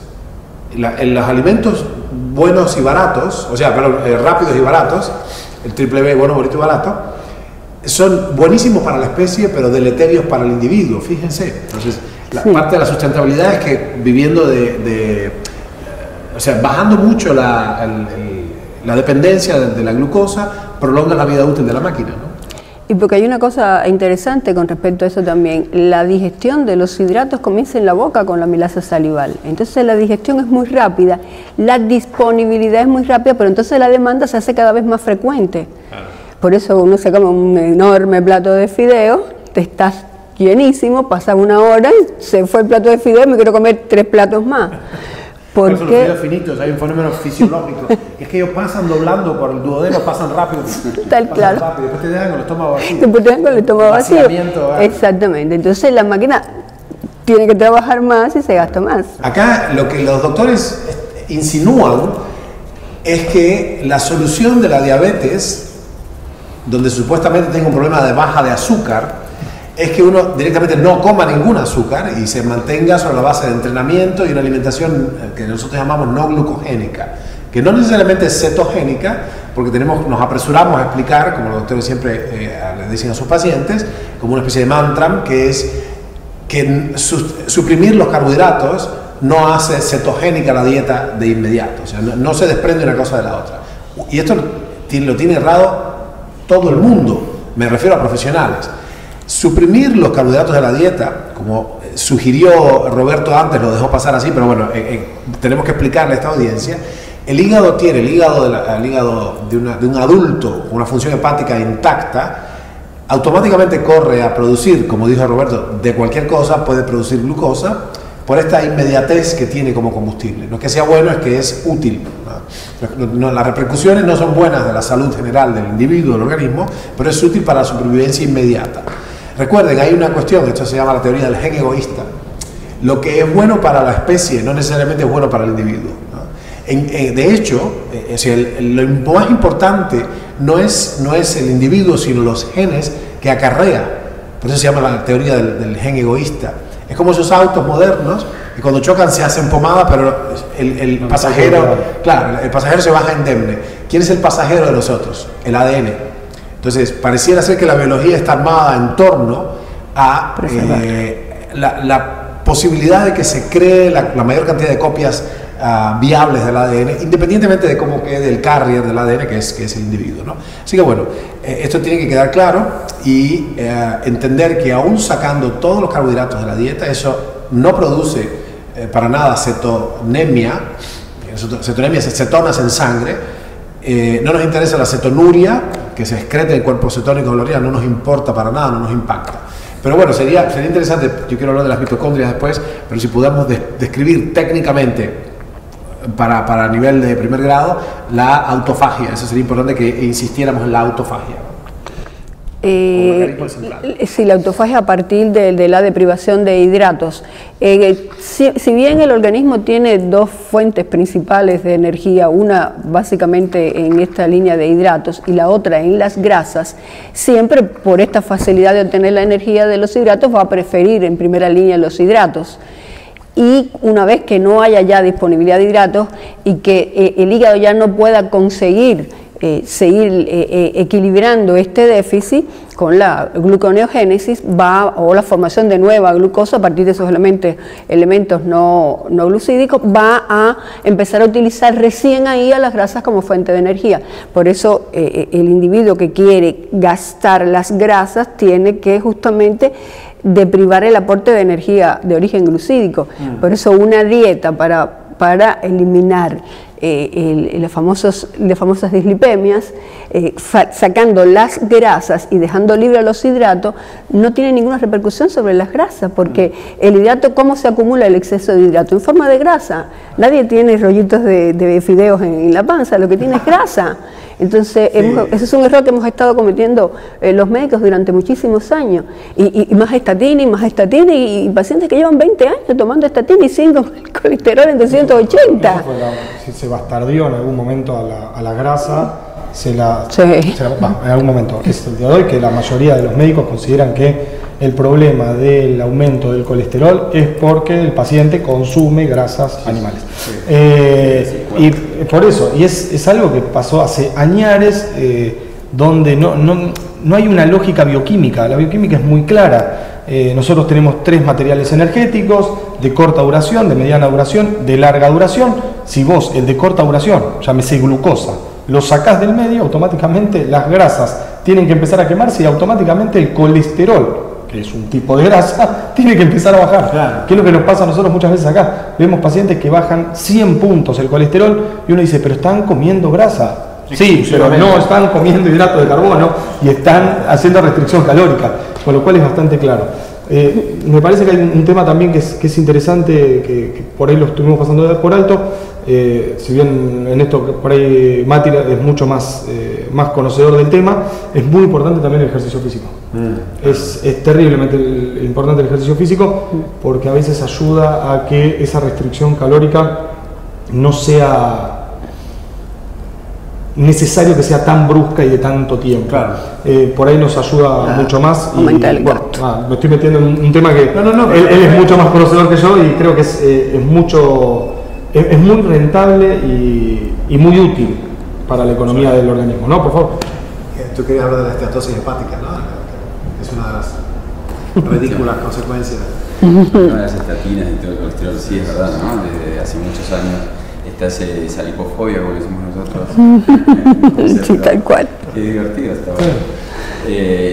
los alimentos buenos y baratos, rápidos y baratos, el triple B, bueno, bonito y barato, son buenísimos para la especie, pero deleterios para el individuo, fíjense. Entonces, parte de la sustentabilidad es que viviendo bajando mucho la dependencia de la glucosa, prolonga la vida útil de la máquina, ¿no? Y porque hay una cosa interesante con respecto a eso también, la digestión de los hidratos comienza en la boca con la amilasa salival, entonces la digestión es muy rápida, la disponibilidad es muy rápida, pero entonces la demanda se hace cada vez más frecuente. Por eso uno se come un enorme plato de fideos, te estás llenísimo, pasaba una hora, se fue el plato de fideo y me quiero comer 3 platos más. Por eso los Porque fideos finitos, hay un fenómeno fisiológico, que es que ellos pasan doblando por el duodeno, pasan rápido, Tal, pasan claro. rápido, después te dejan con el estómago vacío. después te dan con el estómago vacío. Vaciamiento, Exactamente, entonces la máquina tiene que trabajar más y se gasta más. Acá lo que los doctores insinúan es que la solución de la diabetes, donde supuestamente tengo un problema de baja de azúcar, es que uno directamente no coma ningún azúcar y se mantenga sobre la base de entrenamiento y una alimentación que nosotros llamamos no glucogénica, que no necesariamente es cetogénica, porque nos apresuramos a explicar, como los doctores siempre le dicen a sus pacientes, como una especie de mantra, que es que suprimir los carbohidratos no hace cetogénica la dieta de inmediato, o sea, no se desprende una cosa de la otra. Y esto lo tiene errado todo el mundo, me refiero a profesionales. Suprimir los carbohidratos de la dieta, como sugirió Roberto antes, lo dejó pasar así, pero bueno, tenemos que explicarle a esta audiencia. El hígado de un adulto con una función hepática intacta, automáticamente corre a producir, como dijo Roberto, de cualquier cosa puede producir glucosa por esta inmediatez que tiene como combustible. No es que sea bueno, es que es útil. Las repercusiones no son buenas de la salud general del individuo, del organismo, pero es útil para la supervivencia inmediata. Recuerden, hay una cuestión, esto se llama la teoría del gen egoísta. Lo que es bueno para la especie no necesariamente es bueno para el individuo, ¿no? De hecho, lo más importante no es el individuo, sino los genes que acarrea. Por eso se llama la teoría del gen egoísta. Es como esos autos modernos que cuando chocan se hacen pomada, pero el pasajero, claro, el pasajero se baja indemne. ¿Quién es el pasajero de nosotros? El ADN. Entonces, pareciera ser que la biología está armada en torno a la posibilidad de que se cree la mayor cantidad de copias viables del ADN, independientemente de cómo quede el carrier del ADN, que es el individuo, ¿no? Así que bueno, esto tiene que quedar claro y entender que aún sacando todos los carbohidratos de la dieta, eso no produce para nada cetonemia. Cetonemia es cetonas en sangre. No nos interesa la cetonuria, que se excreta en el cuerpo cetónico de la orina, no nos importa para nada, no nos impacta. Pero bueno, sería interesante, yo quiero hablar de las mitocondrias después, pero si pudiéramos describir técnicamente para nivel de primer grado la autofagia, eso sería importante que insistiéramos en la autofagia. Sí, la autofagia a partir de la deprivación de hidratos. Si bien el organismo tiene 2 fuentes principales de energía, una básicamente en esta línea de hidratos y la otra en las grasas, siempre por esta facilidad de obtener la energía de los hidratos va a preferir en primera línea los hidratos. Y una vez que no haya ya disponibilidad de hidratos y que el hígado ya no pueda conseguir seguir equilibrando este déficit con la gluconeogénesis o la formación de nueva glucosa a partir de esos elementos no glucídicos, va a empezar a utilizar recién ahí a las grasas como fuente de energía. Por eso el individuo que quiere gastar las grasas tiene que justamente deprivar el aporte de energía de origen glucídico. Por eso una dieta para eliminar las famosas dislipemias, sacando las grasas y dejando libre los hidratos, no tiene ninguna repercusión sobre las grasas, porque el hidrato, ¿cómo se acumula el exceso de hidrato? En forma de grasa. Nadie tiene rollitos de fideos en la panza, lo que tiene es grasa. Entonces, ese es un error que hemos estado cometiendo los médicos durante muchísimos años. Y más estatina y pacientes que llevan 20 años tomando estatina y siguen con el colesterol en 280. Si se bastardió en algún momento a la grasa, en algún momento. Es el día de hoy que la mayoría de los médicos consideran que el problema del aumento del colesterol es porque el paciente consume grasas animales. Y por eso, y es algo que pasó hace añares, donde no hay una lógica bioquímica. La bioquímica es muy clara. Nosotros tenemos 3 materiales energéticos de corta duración, de mediana duración, de larga duración. Si vos el de corta duración, llámese glucosa, lo sacás del medio, automáticamente las grasas tienen que empezar a quemarse y automáticamente el colesterol, que es un tipo de grasa, tiene que empezar a bajar. Claro. ¿Qué es lo que nos pasa a nosotros muchas veces acá? Vemos pacientes que bajan 100 puntos el colesterol y uno dice, pero están comiendo grasa. Sí, pero no están comiendo hidratos de carbono y están haciendo restricción calórica, con lo cual es bastante claro. Me parece que hay un tema también que es interesante, que por ahí lo estuvimos pasando por alto. Si bien en esto por ahí Mati es mucho más conocedor del tema, es muy importante también el ejercicio físico. Es terriblemente importante el ejercicio físico, porque a veces ayuda a que esa restricción calórica no sea necesario que sea tan brusca y de tanto tiempo. Claro. Por ahí nos ayuda mucho más. Aumentar el bueno, gasto. me estoy metiendo en un tema que él es mucho más conocedor que yo, y creo que es muy rentable y muy útil para la economía del organismo, ¿no? Por favor. Tú querías hablar de la esteatosis hepática, ¿no? Es una de las ridículas consecuencias. Una de las estatinas y todo el colesterol, sí, es verdad, ¿no? Desde hace muchos años está esa lipofobia, como decimos nosotros. Sí, tal cual. Qué divertido está bueno.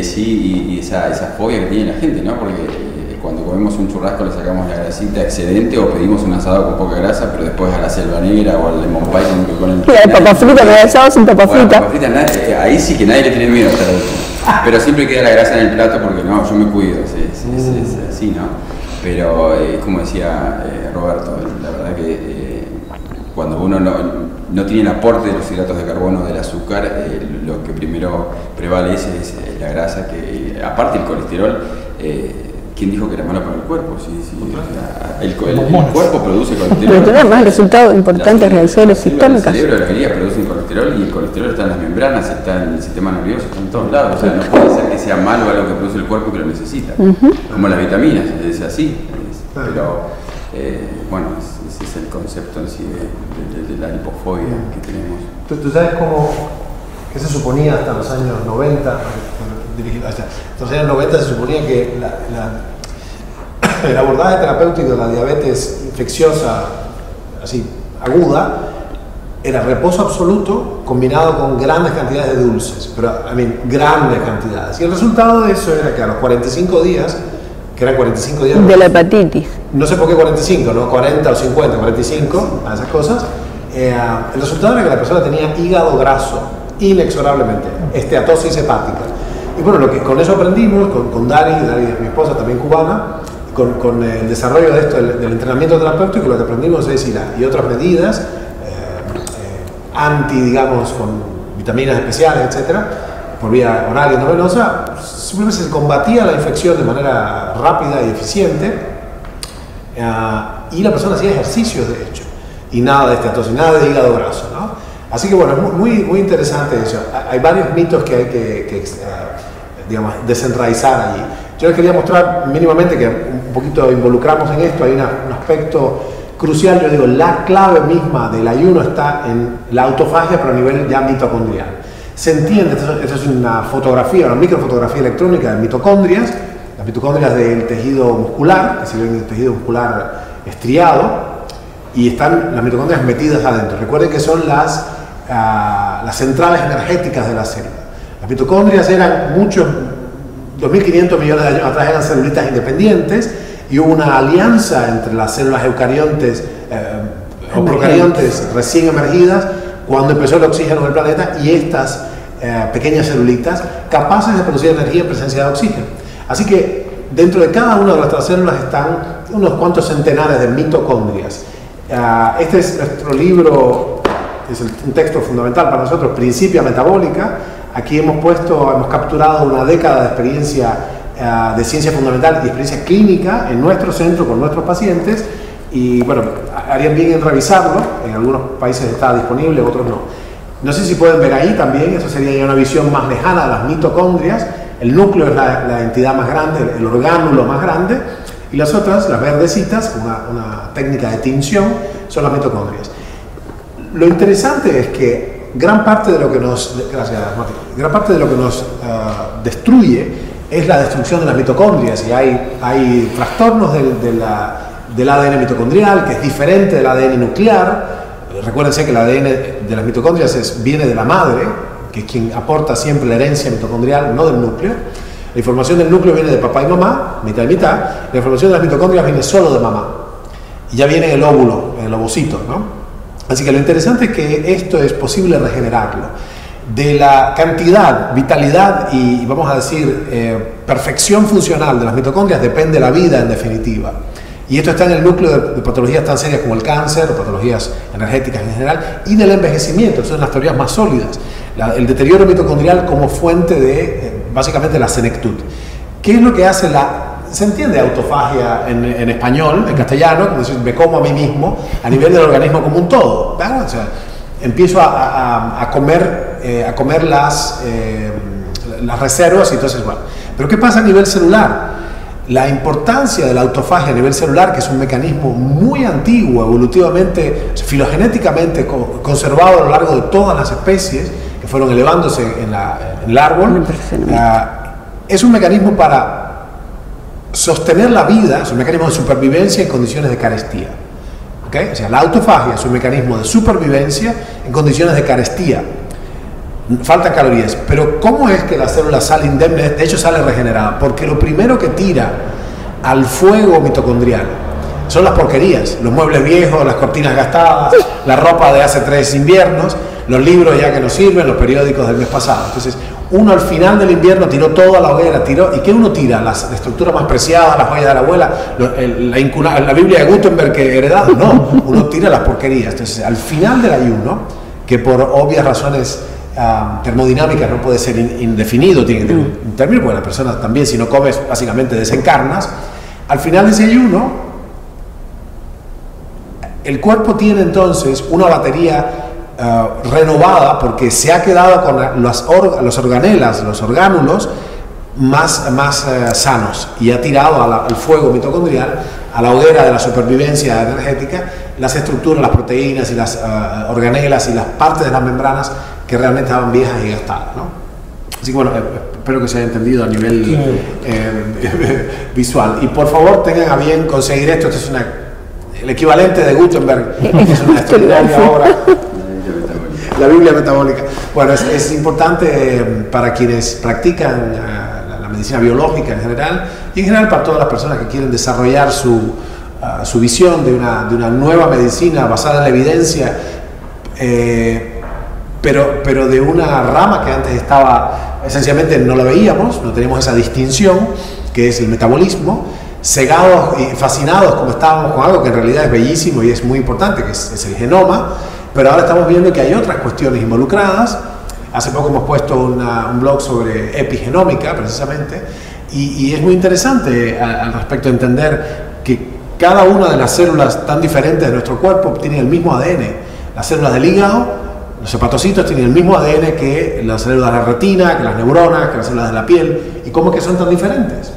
Sí, y esa fobia que tiene la gente, ¿no? Porque cuando comemos un churrasco le sacamos la grasita excedente, o pedimos un asado con poca grasa, pero después a la selva negra o al lemon pie con el... La papa frita, me asado sin papa frita. Ahí sí que nadie le tiene miedo hasta la última. Pero siempre queda la grasa en el plato porque no, yo me cuido, es así, ¿no? Pero, como decía Roberto, la verdad que cuando uno no tiene el aporte de los hidratos de carbono, del azúcar, lo que primero prevalece es la grasa, que aparte el colesterol, ¿quién dijo que era malo para el cuerpo? El cuerpo produce colesterol. Pero tiene además resultados importantes, reacciones sistémicas. El cerebro de la gría produce colesterol, y el colesterol está en las membranas, está en el sistema nervioso, está en todos lados. O sea, no puede ser que sea malo algo que produce el cuerpo que lo necesita. Como las vitaminas, es así. Pero bueno, ese es el concepto en sí de la lipofobia que tenemos. ¿Tú sabes cómo que se suponía hasta los años 90, hasta los años 90 se suponía que el abordaje terapéutico de la diabetes infecciosa, así, aguda, era reposo absoluto combinado con grandes cantidades de dulces, pero, grandes cantidades. Y el resultado de eso era que a los 45 días, que eran 45 días... De la hepatitis. No sé por qué 45, ¿no? 40 o 50, 45, a esas cosas. El resultado era que la persona tenía hígado graso, inexorablemente, esteatosis hepática. Y bueno, con eso aprendimos, con Dari es mi esposa, también cubana, con el desarrollo de esto, del entrenamiento terapéutico, lo que aprendimos es y otras medidas, digamos, con vitaminas especiales, etcétera, por vía oral y endovenosa, simplemente se combatía la infección de manera rápida y eficiente, y la persona hacía ejercicios, de hecho, y nada de esteatosis, nada de hígado graso, ¿no? Así que bueno, es muy interesante eso. Hay varios mitos que hay que digamos, desenraizar allí. Yo les quería mostrar mínimamente que un poquito involucramos en esto, hay un aspecto crucial. Yo digo, la clave misma del ayuno está en la autofagia, pero a nivel ya mitocondrial. Se entiende, esto es una fotografía, una microfotografía electrónica de mitocondrias, las mitocondrias del tejido muscular, que se ven en el tejido muscular estriado, y están las mitocondrias metidas adentro. Recuerden que son las centrales energéticas de la célula. Las mitocondrias eran 2.500 millones de años atrás, eran celulitas independientes, y hubo una alianza entre las células eucariontes o procariontes recién emergidas cuando empezó el oxígeno en el planeta, y estas pequeñas celulitas capaces de producir energía en presencia de oxígeno. Así que dentro de cada una de nuestras células están unos cuantos centenares de mitocondrias. Este es nuestro libro, es un texto fundamental para nosotros, Principia Metabólica. Aquí hemos capturado una década de experiencia de ciencia fundamental y experiencia clínica en nuestro centro con nuestros pacientes, y bueno, harían bien en revisarlo. En algunos países está disponible, otros no. No sé si pueden ver ahí también, eso sería ya una visión más lejana de las mitocondrias. El núcleo es la entidad más grande, el orgánulo más grande, y las otras, las verdecitas, una técnica de tinción, son las mitocondrias. Lo interesante es que gran parte de lo que nos destruye es la destrucción de las mitocondrias, y hay trastornos del ADN mitocondrial, que es diferente del ADN nuclear. Recuérdense que el ADN de las mitocondrias viene de la madre, que es quien aporta siempre la herencia mitocondrial, no del núcleo. La información del núcleo viene de papá y mamá, mitad y mitad. La información de las mitocondrias viene solo de mamá, y ya viene en el óvulo, en el ovocito, ¿no? Así que lo interesante es que esto es posible regenerarlo. de la cantidad, vitalidad y vamos a decir, perfección funcional de las mitocondrias depende la vida en definitiva. Y esto está en el núcleo de patologías tan serias como el cáncer, o patologías energéticas en general, y del envejecimiento, que son las teorías más sólidas. El deterioro mitocondrial como fuente de, básicamente, la senectud. ¿Qué es lo que hace se entiende autofagia en español, en castellano, como decir, me como a mí mismo, a nivel del organismo como un todo, ¿verdad? O sea, empiezo a comer las reservas y entonces, bueno. Pero ¿qué pasa a nivel celular? La importancia de la autofagia a nivel celular, que es un mecanismo muy antiguo, evolutivamente, filogenéticamente conservado a lo largo de todas las especies que fueron elevándose en el árbol, es un mecanismo para sostener la vida, es un mecanismo de supervivencia en condiciones de carestía. ¿Okay? O sea, la autofagia es un mecanismo de supervivencia en condiciones de carestía. Faltan calorías, pero ¿cómo es que la célula sale indemne? De hecho sale regenerada, porque lo primero que tira al fuego mitocondrial son las porquerías, los muebles viejos, las cortinas gastadas, la ropa de hace 3 inviernos, los libros ya que no sirven, los periódicos del mes pasado. Entonces uno al final del invierno tiró todo a la hoguera, ¿y qué uno tira? Las estructuras más preciadas, las joyas de la abuela, la Biblia de Gutenberg que heredado, no, uno tira las porquerías. Entonces al final del ayuno, que por obvias razones termodinámica no puede ser indefinido, tiene que tener un término, porque la persona también, si no comes, básicamente desencarnas. Al final de ese ayuno, el cuerpo tiene entonces una batería renovada, porque se ha quedado con los organelas, los orgánulos más sanos, y ha tirado al fuego mitocondrial, a la hoguera de la supervivencia energética, las estructuras, las proteínas y las organelas y las partes de las membranas que realmente estaban viejas y gastadas, ¿no? Así que bueno, espero que se haya entendido a nivel visual. Y por favor tengan a bien conseguir esto. Esto es el equivalente de Gutenberg, es una extraordinaria obra, la Biblia metabólica. Bueno, es importante para quienes practican la medicina biológica en general, y en general para todas las personas que quieren desarrollar su visión de una nueva medicina basada en la evidencia, pero de una rama que antes estaba, esencialmente no la veíamos, no teníamos esa distinción, que es el metabolismo, cegados y fascinados como estábamos con algo que en realidad es bellísimo y es muy importante, que es el genoma, pero ahora estamos viendo que hay otras cuestiones involucradas. Hace poco hemos puesto un blog sobre epigenómica, precisamente, y es muy interesante al respecto de entender que cada una de las células tan diferentes de nuestro cuerpo tienen el mismo ADN. Las células del hígado, los hepatocitos, tienen el mismo ADN que las células de la retina, que las neuronas, que las células de la piel. ¿Y cómo es que son tan diferentes?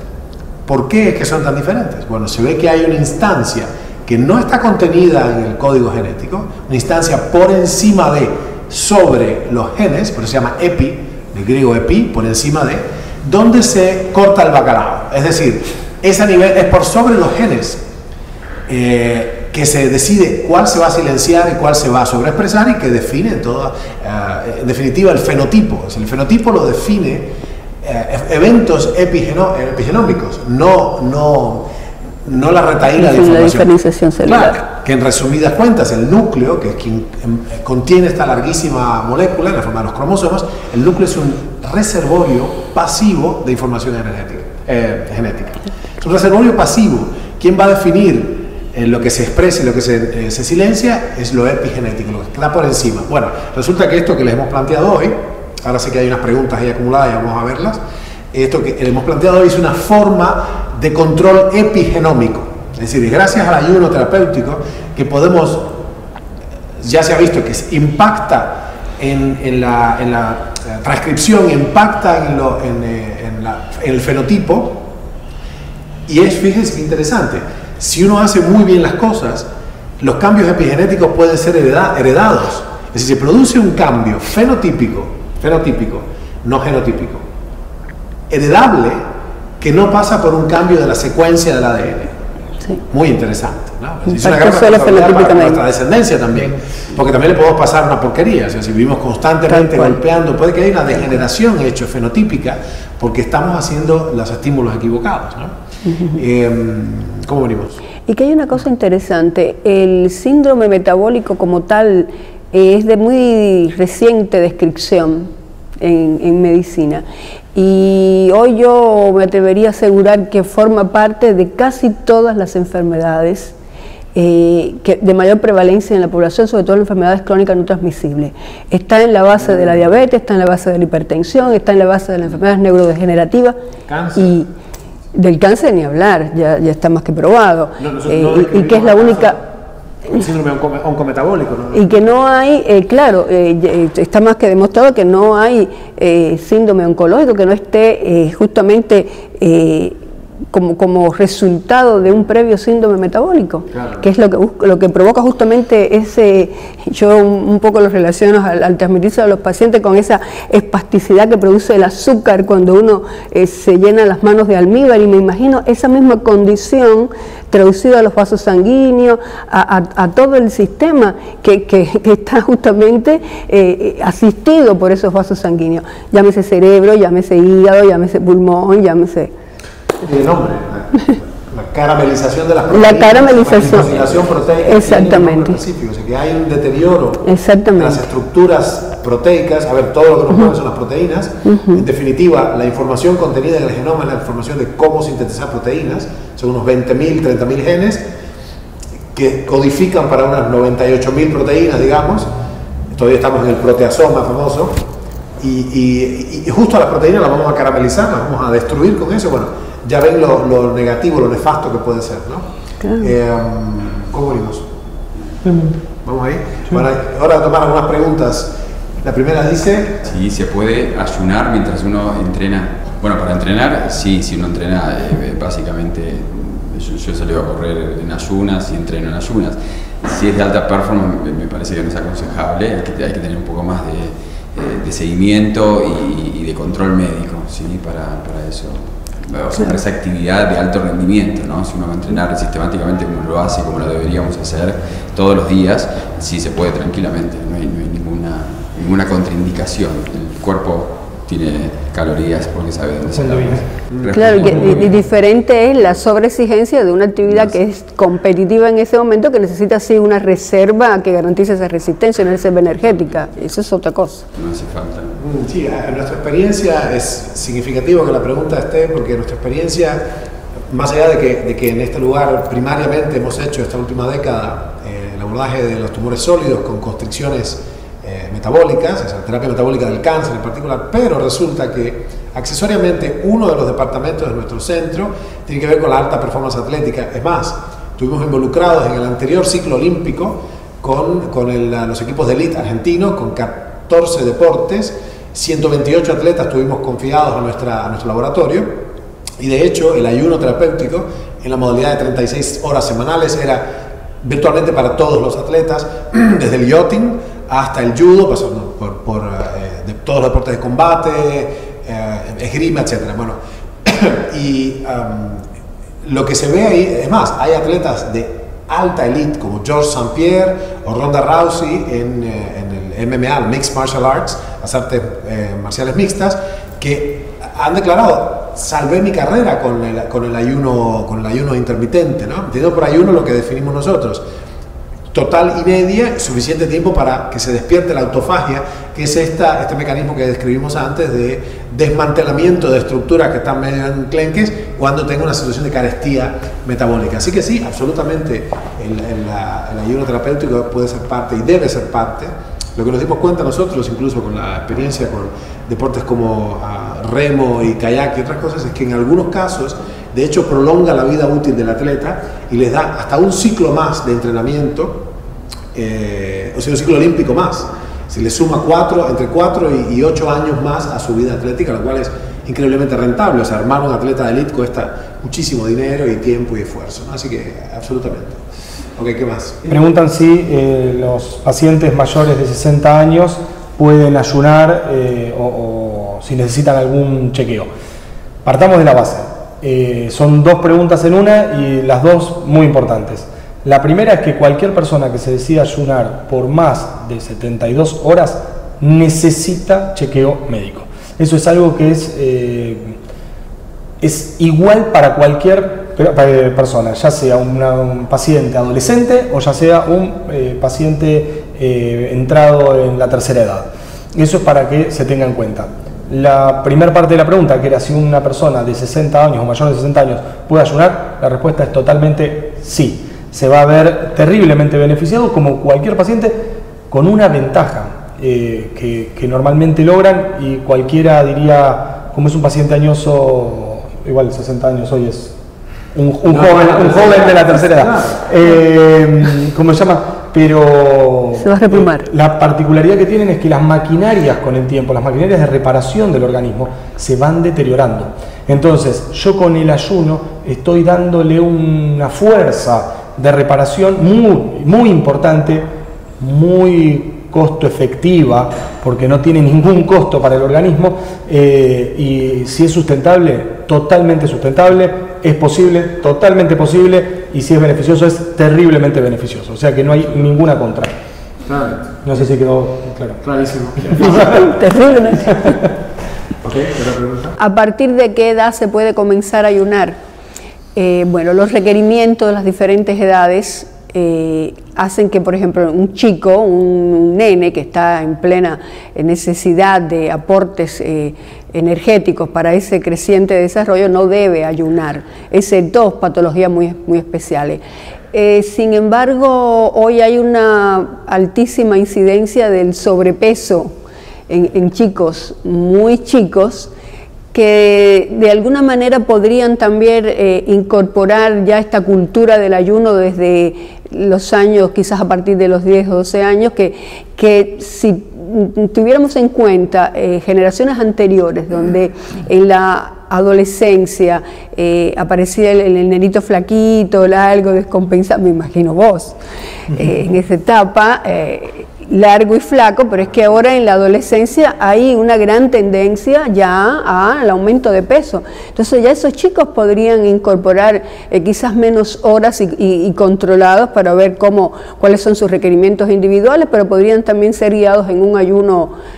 ¿Por qué es que son tan diferentes? Bueno, se ve que hay una instancia que no está contenida en el código genético, una instancia por encima de, sobre los genes, por eso se llama epi, del griego epi, por encima de, donde se corta el bacalao. Es decir, es por sobre los genes que se decide cuál se va a silenciar y cuál se va a sobreexpresar, y que define en definitiva el fenotipo. El fenotipo lo define eventos epigenómicos, no la retahíla de información. La diferenciación celular. Claro, que en resumidas cuentas el núcleo, que es quien contiene esta larguísima molécula en la forma de los cromosomas, el núcleo es un reservorio pasivo de información genética. Es un reservorio pasivo. ¿Quién va a definir lo que se expresa y lo que se silencia? Es lo epigenético, lo que está por encima. Bueno, resulta que esto que les hemos planteado hoy, ahora sí que hay unas preguntas ahí acumuladas y vamos a verlas, esto que les hemos planteado hoy es una forma de control epigenómico. Es decir, gracias al ayuno terapéutico que podemos, ya se ha visto que impacta en la transcripción, impacta en el fenotipo, y fíjense qué interesante, si uno hace muy bien las cosas, los cambios epigenéticos pueden ser heredados. Es decir, se produce un cambio fenotípico, no genotípico, heredable, que no pasa por un cambio de la secuencia del ADN. Sí. Muy interesante, ¿no? Es una gran responsabilidad para nuestra descendencia también, porque también le podemos pasar una porquería. O sea, si vivimos constantemente golpeando, puede que haya una degeneración hecho fenotípica, porque estamos haciendo los estímulos equivocados, ¿no? ¿Cómo venimos? Y que hay una cosa interesante, el síndrome metabólico como tal es de muy reciente descripción. en medicina. Y hoy yo me atrevería a asegurar que forma parte de casi todas las enfermedades de mayor prevalencia en la población, sobre todo las enfermedades crónicas no transmisibles. Está en la base de la diabetes, está en la base de la hipertensión, está en la base de las enfermedades neurodegenerativas. Cáncer. Y del cáncer ni hablar, ya está más que probado. Y que es la única... El síndrome oncometabólico, ¿no? Y que no hay, está más que demostrado que no hay síndrome oncológico que no esté justamente como resultado de un previo síndrome metabólico, claro, que es lo que provoca justamente ese, yo un poco lo relaciono al transmitirse a los pacientes con esa espasticidad que produce el azúcar cuando uno se llena las manos de almíbar, y me imagino esa misma condición traducida a los vasos sanguíneos, a todo el sistema que está justamente asistido por esos vasos sanguíneos, llámese cerebro, llámese hígado, llámese pulmón, llámese... El nombre, la caramelización de las proteínas, la caramelización, la cosilación proteica, exactamente, o sea que hay un deterioro de exactamente las estructuras proteicas. A ver, todo lo que nos mueve son las proteínas. En definitiva, la información contenida en el genoma es la información de cómo sintetizar proteínas. Son unos 20.000, 30.000 genes que codifican para unas 98.000 proteínas, digamos. Todavía estamos en el proteasoma famoso. Y justo a las proteínas las vamos a caramelizar, las vamos a destruir con eso. Bueno, ya ven lo negativo, lo nefasto que puede ser, ¿no? Claro. ¿Cómo venimos? ¿Vamos ahí? Sí. Bueno, ahora tomar algunas preguntas. La primera dice... Sí, se puede ayunar mientras uno entrena. Bueno, para entrenar, sí, si uno entrena, básicamente, yo he salido a correr en ayunas y entreno en ayunas. Si es de alta performance, me parece que no es aconsejable, hay que tener un poco más de seguimiento y de control médico, ¿sí? Para eso. O sea, para esa actividad de alto rendimiento, ¿no? Si uno va a entrenar sistemáticamente como lo hace, como lo deberíamos hacer todos los días, sí se puede tranquilamente, no hay ninguna contraindicación. El cuerpo tiene calorías porque sabe dónde se las... Claro, y diferente es la sobreexigencia de una actividad que es competitiva en ese momento, que necesita sí una reserva que garantice esa resistencia, una reserva energética. Eso es otra cosa. No hace falta. Sí, en nuestra experiencia es significativo que la pregunta esté, porque en nuestra experiencia, más allá de que en este lugar primariamente hemos hecho esta última década el abordaje de los tumores sólidos con constricciones metabólicas, esa terapia metabólica del cáncer en particular, pero resulta que accesoriamente uno de los departamentos de nuestro centro tiene que ver con la alta performance atlética. Es más, estuvimos involucrados en el anterior ciclo olímpico con los equipos de élite argentinos, con 14 deportes, 128 atletas tuvimos confiados a nuestro laboratorio, y de hecho el ayuno terapéutico en la modalidad de 36 horas semanales era virtualmente para todos los atletas, desde el yachting hasta el judo, pasando por de todos los deportes de combate, esgrima, etc. Bueno, y lo que se ve ahí, es más, hay atletas de alta elite como Georges St-Pierre o Ronda Rousey en el MMA, el Mixed Martial Arts, las artes marciales mixtas, que han declarado: salvé mi carrera con el ayuno intermitente, ¿no? Entendiendo por ayuno lo que definimos nosotros: total y media, suficiente tiempo para que se despierte la autofagia, que es este mecanismo que describimos antes de desmantelamiento de estructuras que están medio enclenques cuando tengo una situación de carestía metabólica. Así que sí, absolutamente el ayuno terapéutico puede ser parte y debe ser parte. Lo que nos dimos cuenta nosotros, incluso con la experiencia con deportes como remo y kayak y otras cosas, es que en algunos casos, de hecho, prolonga la vida útil del atleta y les da hasta un ciclo más de entrenamiento, o sea, un ciclo olímpico más. Se le suma entre 4 y 8 años más a su vida atlética, lo cual es increíblemente rentable. O sea, armar un atleta de élite cuesta muchísimo dinero y tiempo y esfuerzo, ¿no? Así que, absolutamente. Ok, ¿qué más? Preguntan si los pacientes mayores de 60 años pueden ayunar o si necesitan algún chequeo. Partamos de la base. Son dos preguntas en una y las dos muy importantes. La primera es que cualquier persona que se decida ayunar por más de 72 horas necesita chequeo médico. Eso es algo que es igual para cualquier persona, ya sea un paciente adolescente o ya sea un paciente entrado en la tercera edad. Eso es para que se tenga en cuenta. La primera parte de la pregunta, que era si una persona de 60 años o mayor de 60 años puede ayunar, la respuesta es totalmente sí. Se va a ver terriblemente beneficiado como cualquier paciente, con una ventaja que normalmente logran, y cualquiera diría, como es un paciente añoso, igual 60 años hoy es un joven de la tercera edad, ¿cómo se llama? Pero se va a replumar. La particularidad que tienen es que las maquinarias con el tiempo, las maquinarias de reparación del organismo, se van deteriorando. Entonces, yo con el ayuno estoy dándole una fuerza de reparación muy importante, muy costo efectiva, porque no tiene ningún costo para el organismo, y si es sustentable, totalmente sustentable. Es posible, totalmente posible, y si es beneficioso, es terriblemente beneficioso. O sea que no hay ninguna contra. Claro. No sé si quedó claro. Clarísimo. Terriblemente. Ok, ¿otra pregunta? ¿A partir de qué edad se puede comenzar a ayunar? Bueno, los requerimientos de las diferentes edades hacen que, por ejemplo, un chico, un nene que está en plena necesidad de aportes energéticos para ese creciente desarrollo, no debe ayunar, excepto patologías muy especiales. Sin embargo, hoy hay una altísima incidencia del sobrepeso en chicos muy chicos, que de alguna manera podrían también incorporar ya esta cultura del ayuno desde los años, quizás a partir de los 10 o 12 años, que si tuviéramos en cuenta generaciones anteriores, donde en la adolescencia aparecía el nenito flaquito, largo, descompensado, me imagino vos, en esa etapa, largo y flaco, pero es que ahora en la adolescencia hay una gran tendencia ya al aumento de peso. Entonces ya esos chicos podrían incorporar quizás menos horas y controlados para ver cuáles son sus requerimientos individuales, pero podrían también ser guiados en un ayuno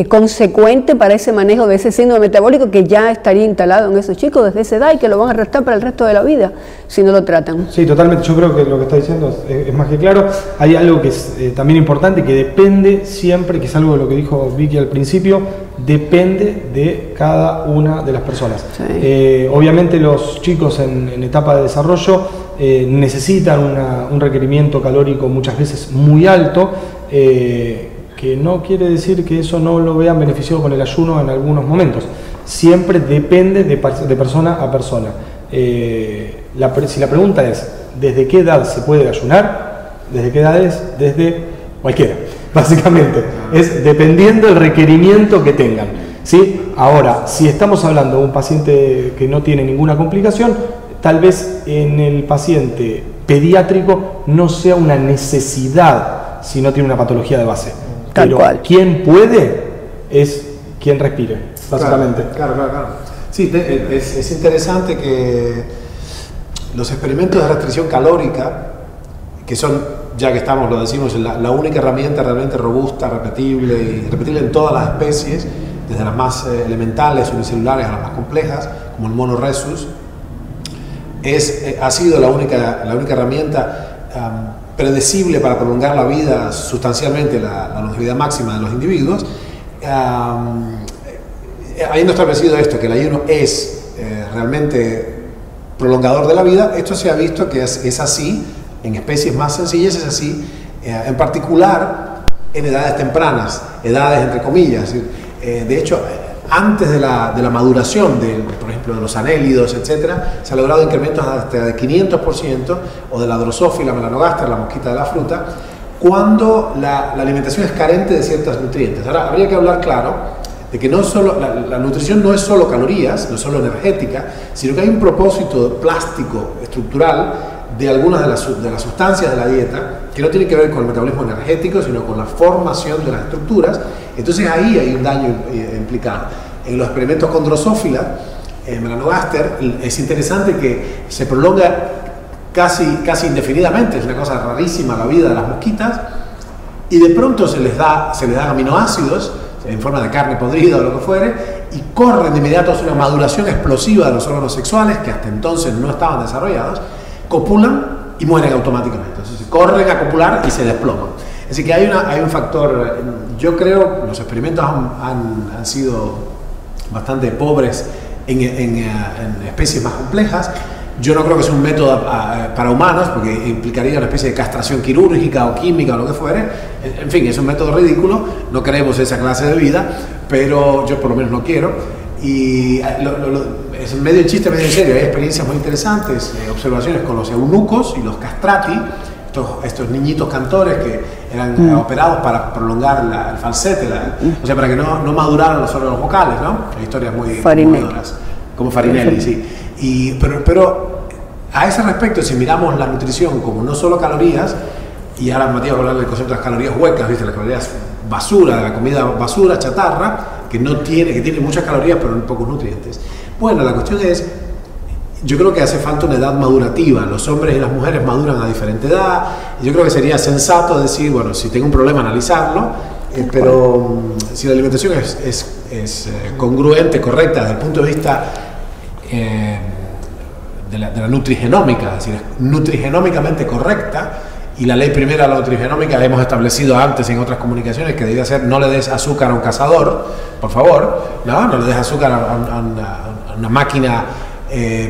consecuente para ese manejo de ese síndrome metabólico que ya estaría instalado en esos chicos desde esa edad y que lo van a arrastrar para el resto de la vida si no lo tratan. Sí, totalmente. Yo creo que lo que está diciendo es más que claro. Hay algo que es también importante, que depende siempre, que es algo de lo que dijo Vicky al principio, depende de cada una de las personas. Sí. Obviamente los chicos en etapa de desarrollo necesitan un requerimiento calórico muchas veces muy alto, que no quiere decir que eso no lo vean beneficiado con el ayuno en algunos momentos. Siempre depende de persona a persona. Si la pregunta es ¿desde qué edad se puede ayunar? ¿Desde qué edad es? Desde cualquiera, básicamente. Es dependiendo del requerimiento que tengan, ¿sí? Ahora, si estamos hablando de un paciente que no tiene ninguna complicación, tal vez en el paciente pediátrico no sea una necesidad si no tiene una patología de base. Pero quien puede es quien respire, básicamente. Claro. Sí, es interesante que los experimentos de restricción calórica, que son, ya que estamos, lo decimos, la única herramienta realmente robusta, repetible en todas las especies, desde las más elementales, unicelulares, a las más complejas, como el mono rhesus, ha sido la única herramienta predecible para prolongar la vida sustancialmente, la longevidad máxima de los individuos. Habiendo establecido esto, que el ayuno es realmente prolongador de la vida, esto se ha visto que es así en especies más sencillas, es así en particular en edades tempranas, edades entre comillas. De hecho, antes de la maduración, por ejemplo, de los anélidos, etcétera, se ha logrado incrementos hasta de 500%, o de la Drosophila melanogaster, la mosquita de la fruta, cuando la alimentación es carente de ciertos nutrientes. Ahora, habría que hablar claro de que no solo, la nutrición no es solo calorías, no es solo energética, sino que hay un propósito plástico, estructural, de algunas de las sustancias de la dieta, que no tiene que ver con el metabolismo energético, sino con la formación de las estructuras. Entonces ahí hay un daño implicado. En los experimentos con Drosophila melanogaster es interesante que se prolonga casi indefinidamente, es una cosa rarísima la vida de las mosquitas, y de pronto se les da aminoácidos en forma de carne podrida o lo que fuere, y corren de inmediato hacia una maduración explosiva de los órganos sexuales que hasta entonces no estaban desarrollados, copulan y mueren automáticamente. Entonces corren a copular y se desploman. decir, que hay un factor, yo creo, los experimentos han sido bastante pobres en especies más complejas. Yo no creo que sea un método para humanos, porque implicaría una especie de castración quirúrgica o química o lo que fuere. En fin, es un método ridículo, no queremos esa clase de vida, pero yo por lo menos no quiero. Y es medio chiste, medio en serio. Hay experiencias muy interesantes, observaciones con los eunucos y los castrati, estos niñitos cantores que eran operados para prolongar el falsete, o sea, para que no maduraran los órganos vocales, ¿no? Hay historias muy conmovedoras, como Farinelli, sí. Pero a ese respecto, si miramos la nutrición como no solo calorías, y ahora Matías va a hablar del concepto de las calorías huecas, ¿viste? Las calorías basura, de la comida basura, chatarra, que tiene muchas calorías pero pocos nutrientes. Bueno, la cuestión es, yo creo que hace falta una edad madurativa. Los hombres y las mujeres maduran a diferente edad. Yo creo que sería sensato decir, bueno, si tengo un problema, analizarlo, pero si la alimentación es congruente, correcta, desde el punto de vista de la nutrigenómica, es decir, es nutrigenómicamente correcta, y la ley primera de la nutrigenómica la hemos establecido antes en otras comunicaciones, que debía ser: no le des azúcar a un cazador, por favor, no le des azúcar a una máquina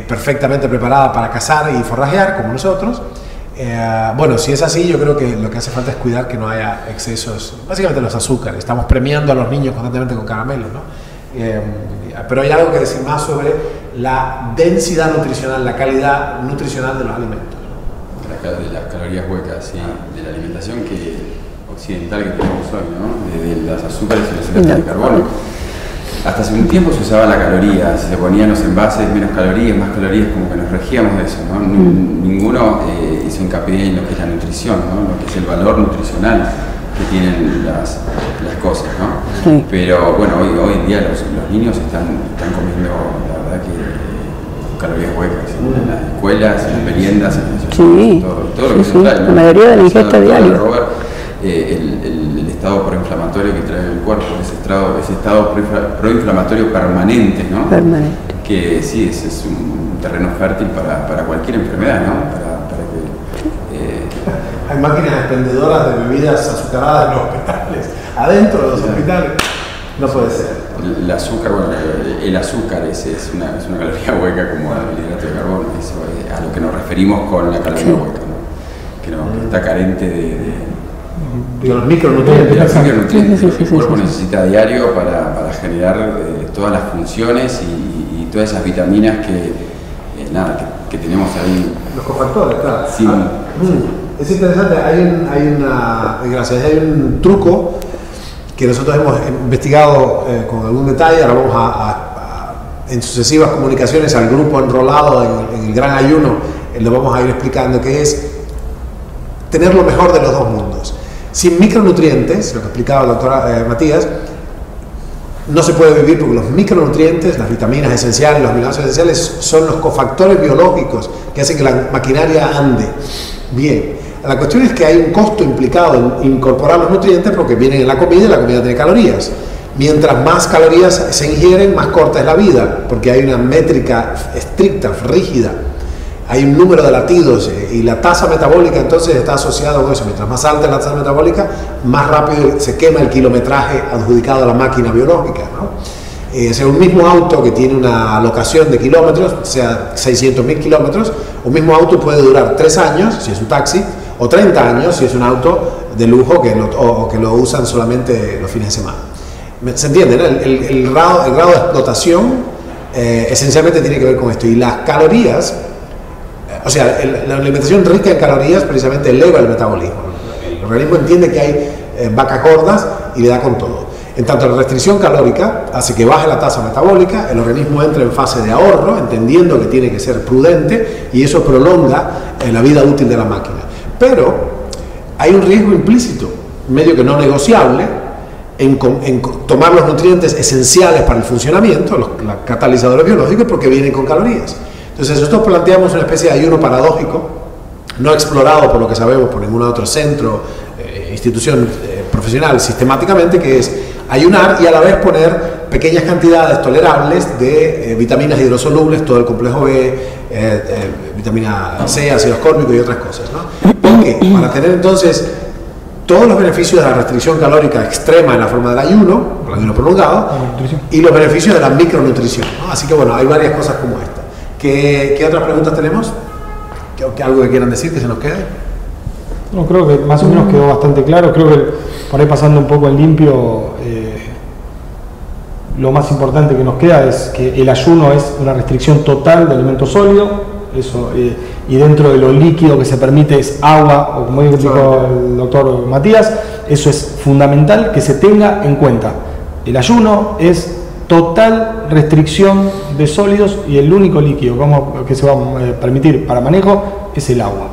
perfectamente preparada para cazar y forrajear, como nosotros. Bueno, si es así, yo creo que lo que hace falta es cuidar que no haya excesos, básicamente los azúcares. Estamos premiando a los niños constantemente con caramelos, ¿no? Pero hay algo que decir más sobre la densidad nutricional, la calidad nutricional de los alimentos. De las calorías huecas, sí, de la alimentación occidental que tenemos hoy, ¿no? De los azúcares y los hidratos de carbono. Hasta hace un tiempo se usaba la caloría, se ponían los envases, menos calorías, más calorías, como que nos regíamos de eso, ¿no? Ninguno hizo hincapié en lo que es la nutrición, ¿no? Lo que es el valor nutricional que tienen las cosas, ¿no? Sí. Pero bueno, hoy en día los niños están comiendo, la verdad que calorías huecas, en las escuelas, en las meriendas, en todo lo que se trae, ¿no? La mayoría de la ingesta diaria. El estado proinflamatorio que trae el cuerpo, ese estado proinflamatorio permanente, ¿no? Permanente. Que sí, es un terreno fértil para cualquier enfermedad, ¿no? Para que, hay máquinas expendedoras de bebidas azucaradas en los hospitales, adentro de los hospitales. No puede ser. El azúcar, bueno, el azúcar es una caloría hueca como el hidrato de carbono, eso es a lo que nos referimos con la caloría hueca, ¿no? Que está carente de los micronutrientes. El cuerpo necesita a diario para generar todas las funciones y todas esas vitaminas que tenemos ahí. Los cofactores, claro. Sí. Es interesante, hay un truco que nosotros hemos investigado con algún detalle. Ahora vamos en sucesivas comunicaciones al grupo enrolado en el gran ayuno, lo vamos a ir explicando, que es tener lo mejor de los dos mundos. Sin micronutrientes, lo que explicaba el doctor Matías, no se puede vivir, porque los micronutrientes, las vitaminas esenciales, los aminoácidos esenciales, son los cofactores biológicos que hacen que la maquinaria ande bien. La cuestión es que hay un costo implicado en incorporar los nutrientes, porque vienen en la comida y la comida tiene calorías. Mientras más calorías se ingieren, más corta es la vida, porque hay una métrica estricta, rígida. Hay un número de latidos y la tasa metabólica entonces está asociada con eso. Mientras más alta es la tasa metabólica, más rápido se quema el kilometraje adjudicado a la máquina biológica, ¿no? O sea, un mismo auto que tiene una alocación de kilómetros, sea 600.000 kilómetros, un mismo auto puede durar 3 años, si es un taxi, o 30 años, si es un auto de lujo que lo usan solamente los fines de semana. ¿Se entiende, no? El grado de explotación esencialmente tiene que ver con esto. Y las calorías, o sea, la alimentación rica en calorías precisamente eleva el metabolismo. El organismo entiende que hay vacas gordas y le da con todo. En tanto, la restricción calórica hace que baje la tasa metabólica, el organismo entra en fase de ahorro, entendiendo que tiene que ser prudente, y eso prolonga la vida útil de la máquina. Pero hay un riesgo implícito, medio que no negociable, en tomar los nutrientes esenciales para el funcionamiento, los catalizadores biológicos, porque vienen con calorías. Entonces nosotros planteamos una especie de ayuno paradójico, no explorado por lo que sabemos por ningún otro centro, institución profesional sistemáticamente, que es ayunar y a la vez poner pequeñas cantidades tolerables de vitaminas hidrosolubles, todo el complejo B, vitamina C, ácido ascórbico y otras cosas, ¿no? ¿Por qué? Para tener entonces todos los beneficios de la restricción calórica extrema en la forma del ayuno, el ayuno prolongado, y los beneficios de la micronutrición, ¿no? Así que bueno, hay varias cosas como esta. ¿Qué otras preguntas tenemos? ¿Algo que quieran decir que se nos quede? No, creo que más o menos quedó bastante claro. Creo que por ahí pasando un poco en limpio, lo más importante que nos queda es que el ayuno es una restricción total de alimento sólido, eso, y dentro de lo líquido que se permite es agua, o como dijo el doctor Matías, eso es fundamental que se tenga en cuenta. El ayuno es total restricción de sólidos y el único líquido que se va a permitir para manejo es el agua.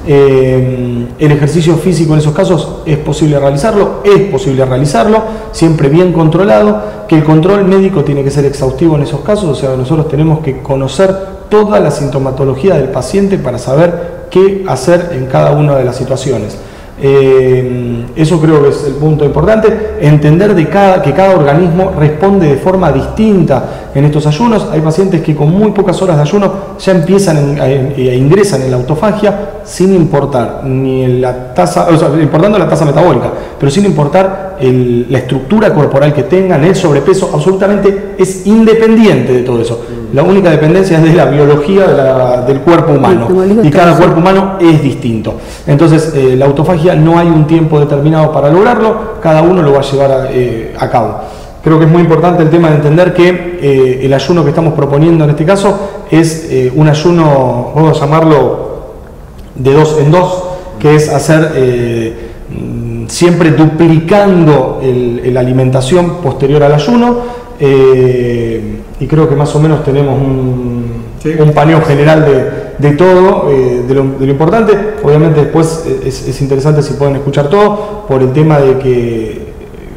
El ejercicio físico en esos casos es posible realizarlo, siempre bien controlado, que el control médico tiene que ser exhaustivo en esos casos, o sea, nosotros tenemos que conocer toda la sintomatología del paciente para saber qué hacer en cada una de las situaciones. Eso creo que es el punto importante, entender que cada organismo responde de forma distinta en estos ayunos. Hay pacientes que con muy pocas horas de ayuno ya empiezan e ingresan en la autofagia sin importar ni la tasa, o sea, importando la tasa metabólica, pero sin importar la estructura corporal que tengan, el sobrepeso, absolutamente es independiente de todo eso. La única dependencia es de la biología del cuerpo humano, y cada cuerpo humano es distinto. Entonces, la autofagia no hay un tiempo determinado para lograrlo, cada uno lo va a llevar a cabo. Creo que es muy importante el tema de entender que el ayuno que estamos proponiendo en este caso es un ayuno, vamos a llamarlo de 2 en 2, que es hacer siempre duplicando la alimentación posterior al ayuno, y creo que más o menos tenemos un paneo general de todo, de lo importante. Obviamente después es interesante si pueden escuchar todo, por el tema de que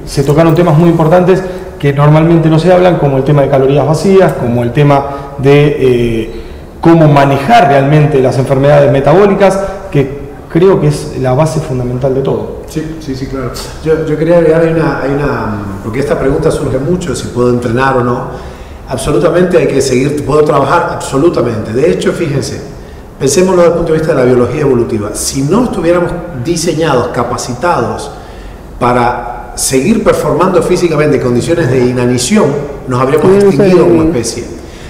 se tocaron temas muy importantes que normalmente no se hablan, como el tema de calorías vacías, como el tema de cómo manejar realmente las enfermedades metabólicas, que creo que es la base fundamental de todo. Sí, claro. Yo quería agregar, porque esta pregunta surge mucho, si puedo entrenar o no. Absolutamente hay que seguir, puedo trabajar, absolutamente. De hecho, fíjense, pensémoslo desde el punto de vista de la biología evolutiva. Si no estuviéramos diseñados, capacitados para seguir performando físicamente en condiciones de inanición, nos habríamos extinguido como especie.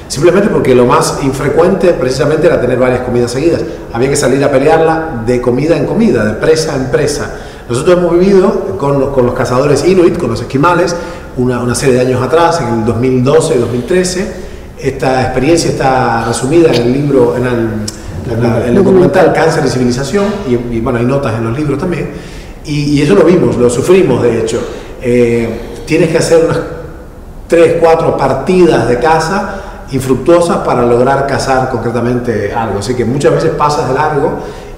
Simplemente porque lo más infrecuente precisamente era tener varias comidas seguidas. Había que salir a pelearla de comida en comida, de presa en presa. Nosotros hemos vivido con los cazadores inuit, con los esquimales, una serie de años atrás, en el 2012 y 2013. Esta experiencia está resumida en el libro, en el documental Cáncer y Civilización, y bueno, hay notas en los libros también. Y eso lo vimos, lo sufrimos de hecho. Tienes que hacer unas 3, 4 partidas de caza infructuosas para lograr cazar concretamente algo, así que muchas veces pasas de largo,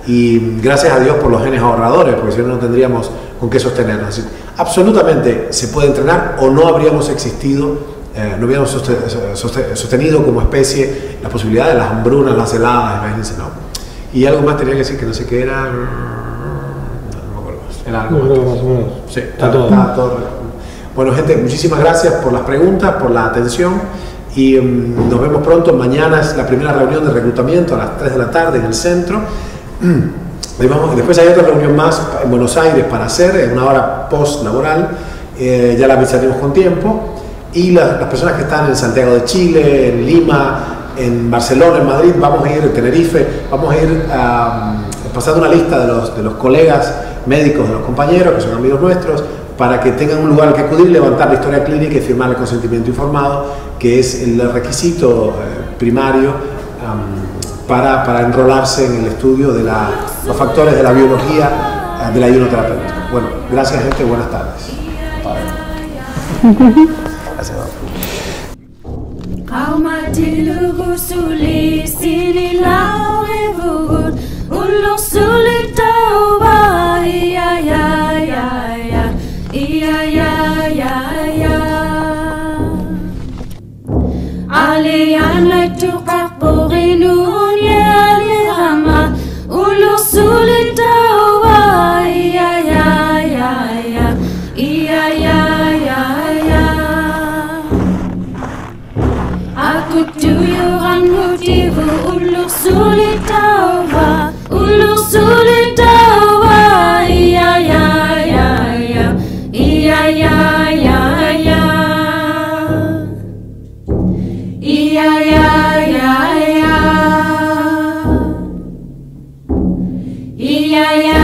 y gracias a Dios por los genes ahorradores, porque si no, no tendríamos con qué sostenernos. Así, absolutamente se puede entrenar, o no habríamos existido, no habríamos sostenido como especie la posibilidad de las hambrunas, las heladas, imagínense, no. Y algo más tenía que decir, que no sé qué era, no me acuerdo más. Era algo más o menos. Sí, está todo. Bueno, gente, muchísimas gracias por las preguntas, por la atención, y nos vemos pronto. Mañana es la primera reunión de reclutamiento a las 3 de la tarde en el centro. Después hay otra reunión más en Buenos Aires para hacer, en una hora post-laboral, ya la avisaremos con tiempo, y las personas que están en Santiago de Chile, en Lima, en Barcelona, en Madrid, vamos a ir, en Tenerife, vamos a ir pasando una lista de los colegas médicos, de los compañeros, que son amigos nuestros, para que tengan un lugar al que acudir, levantar la historia clínica y firmar el consentimiento informado, que es el requisito primario para enrolarse en el estudio de los factores de la biología del ayuno terapéutico. Bueno, gracias gente, buenas tardes. Gracias. Aku tuyuran motivu ulur sulit Y ya, ya.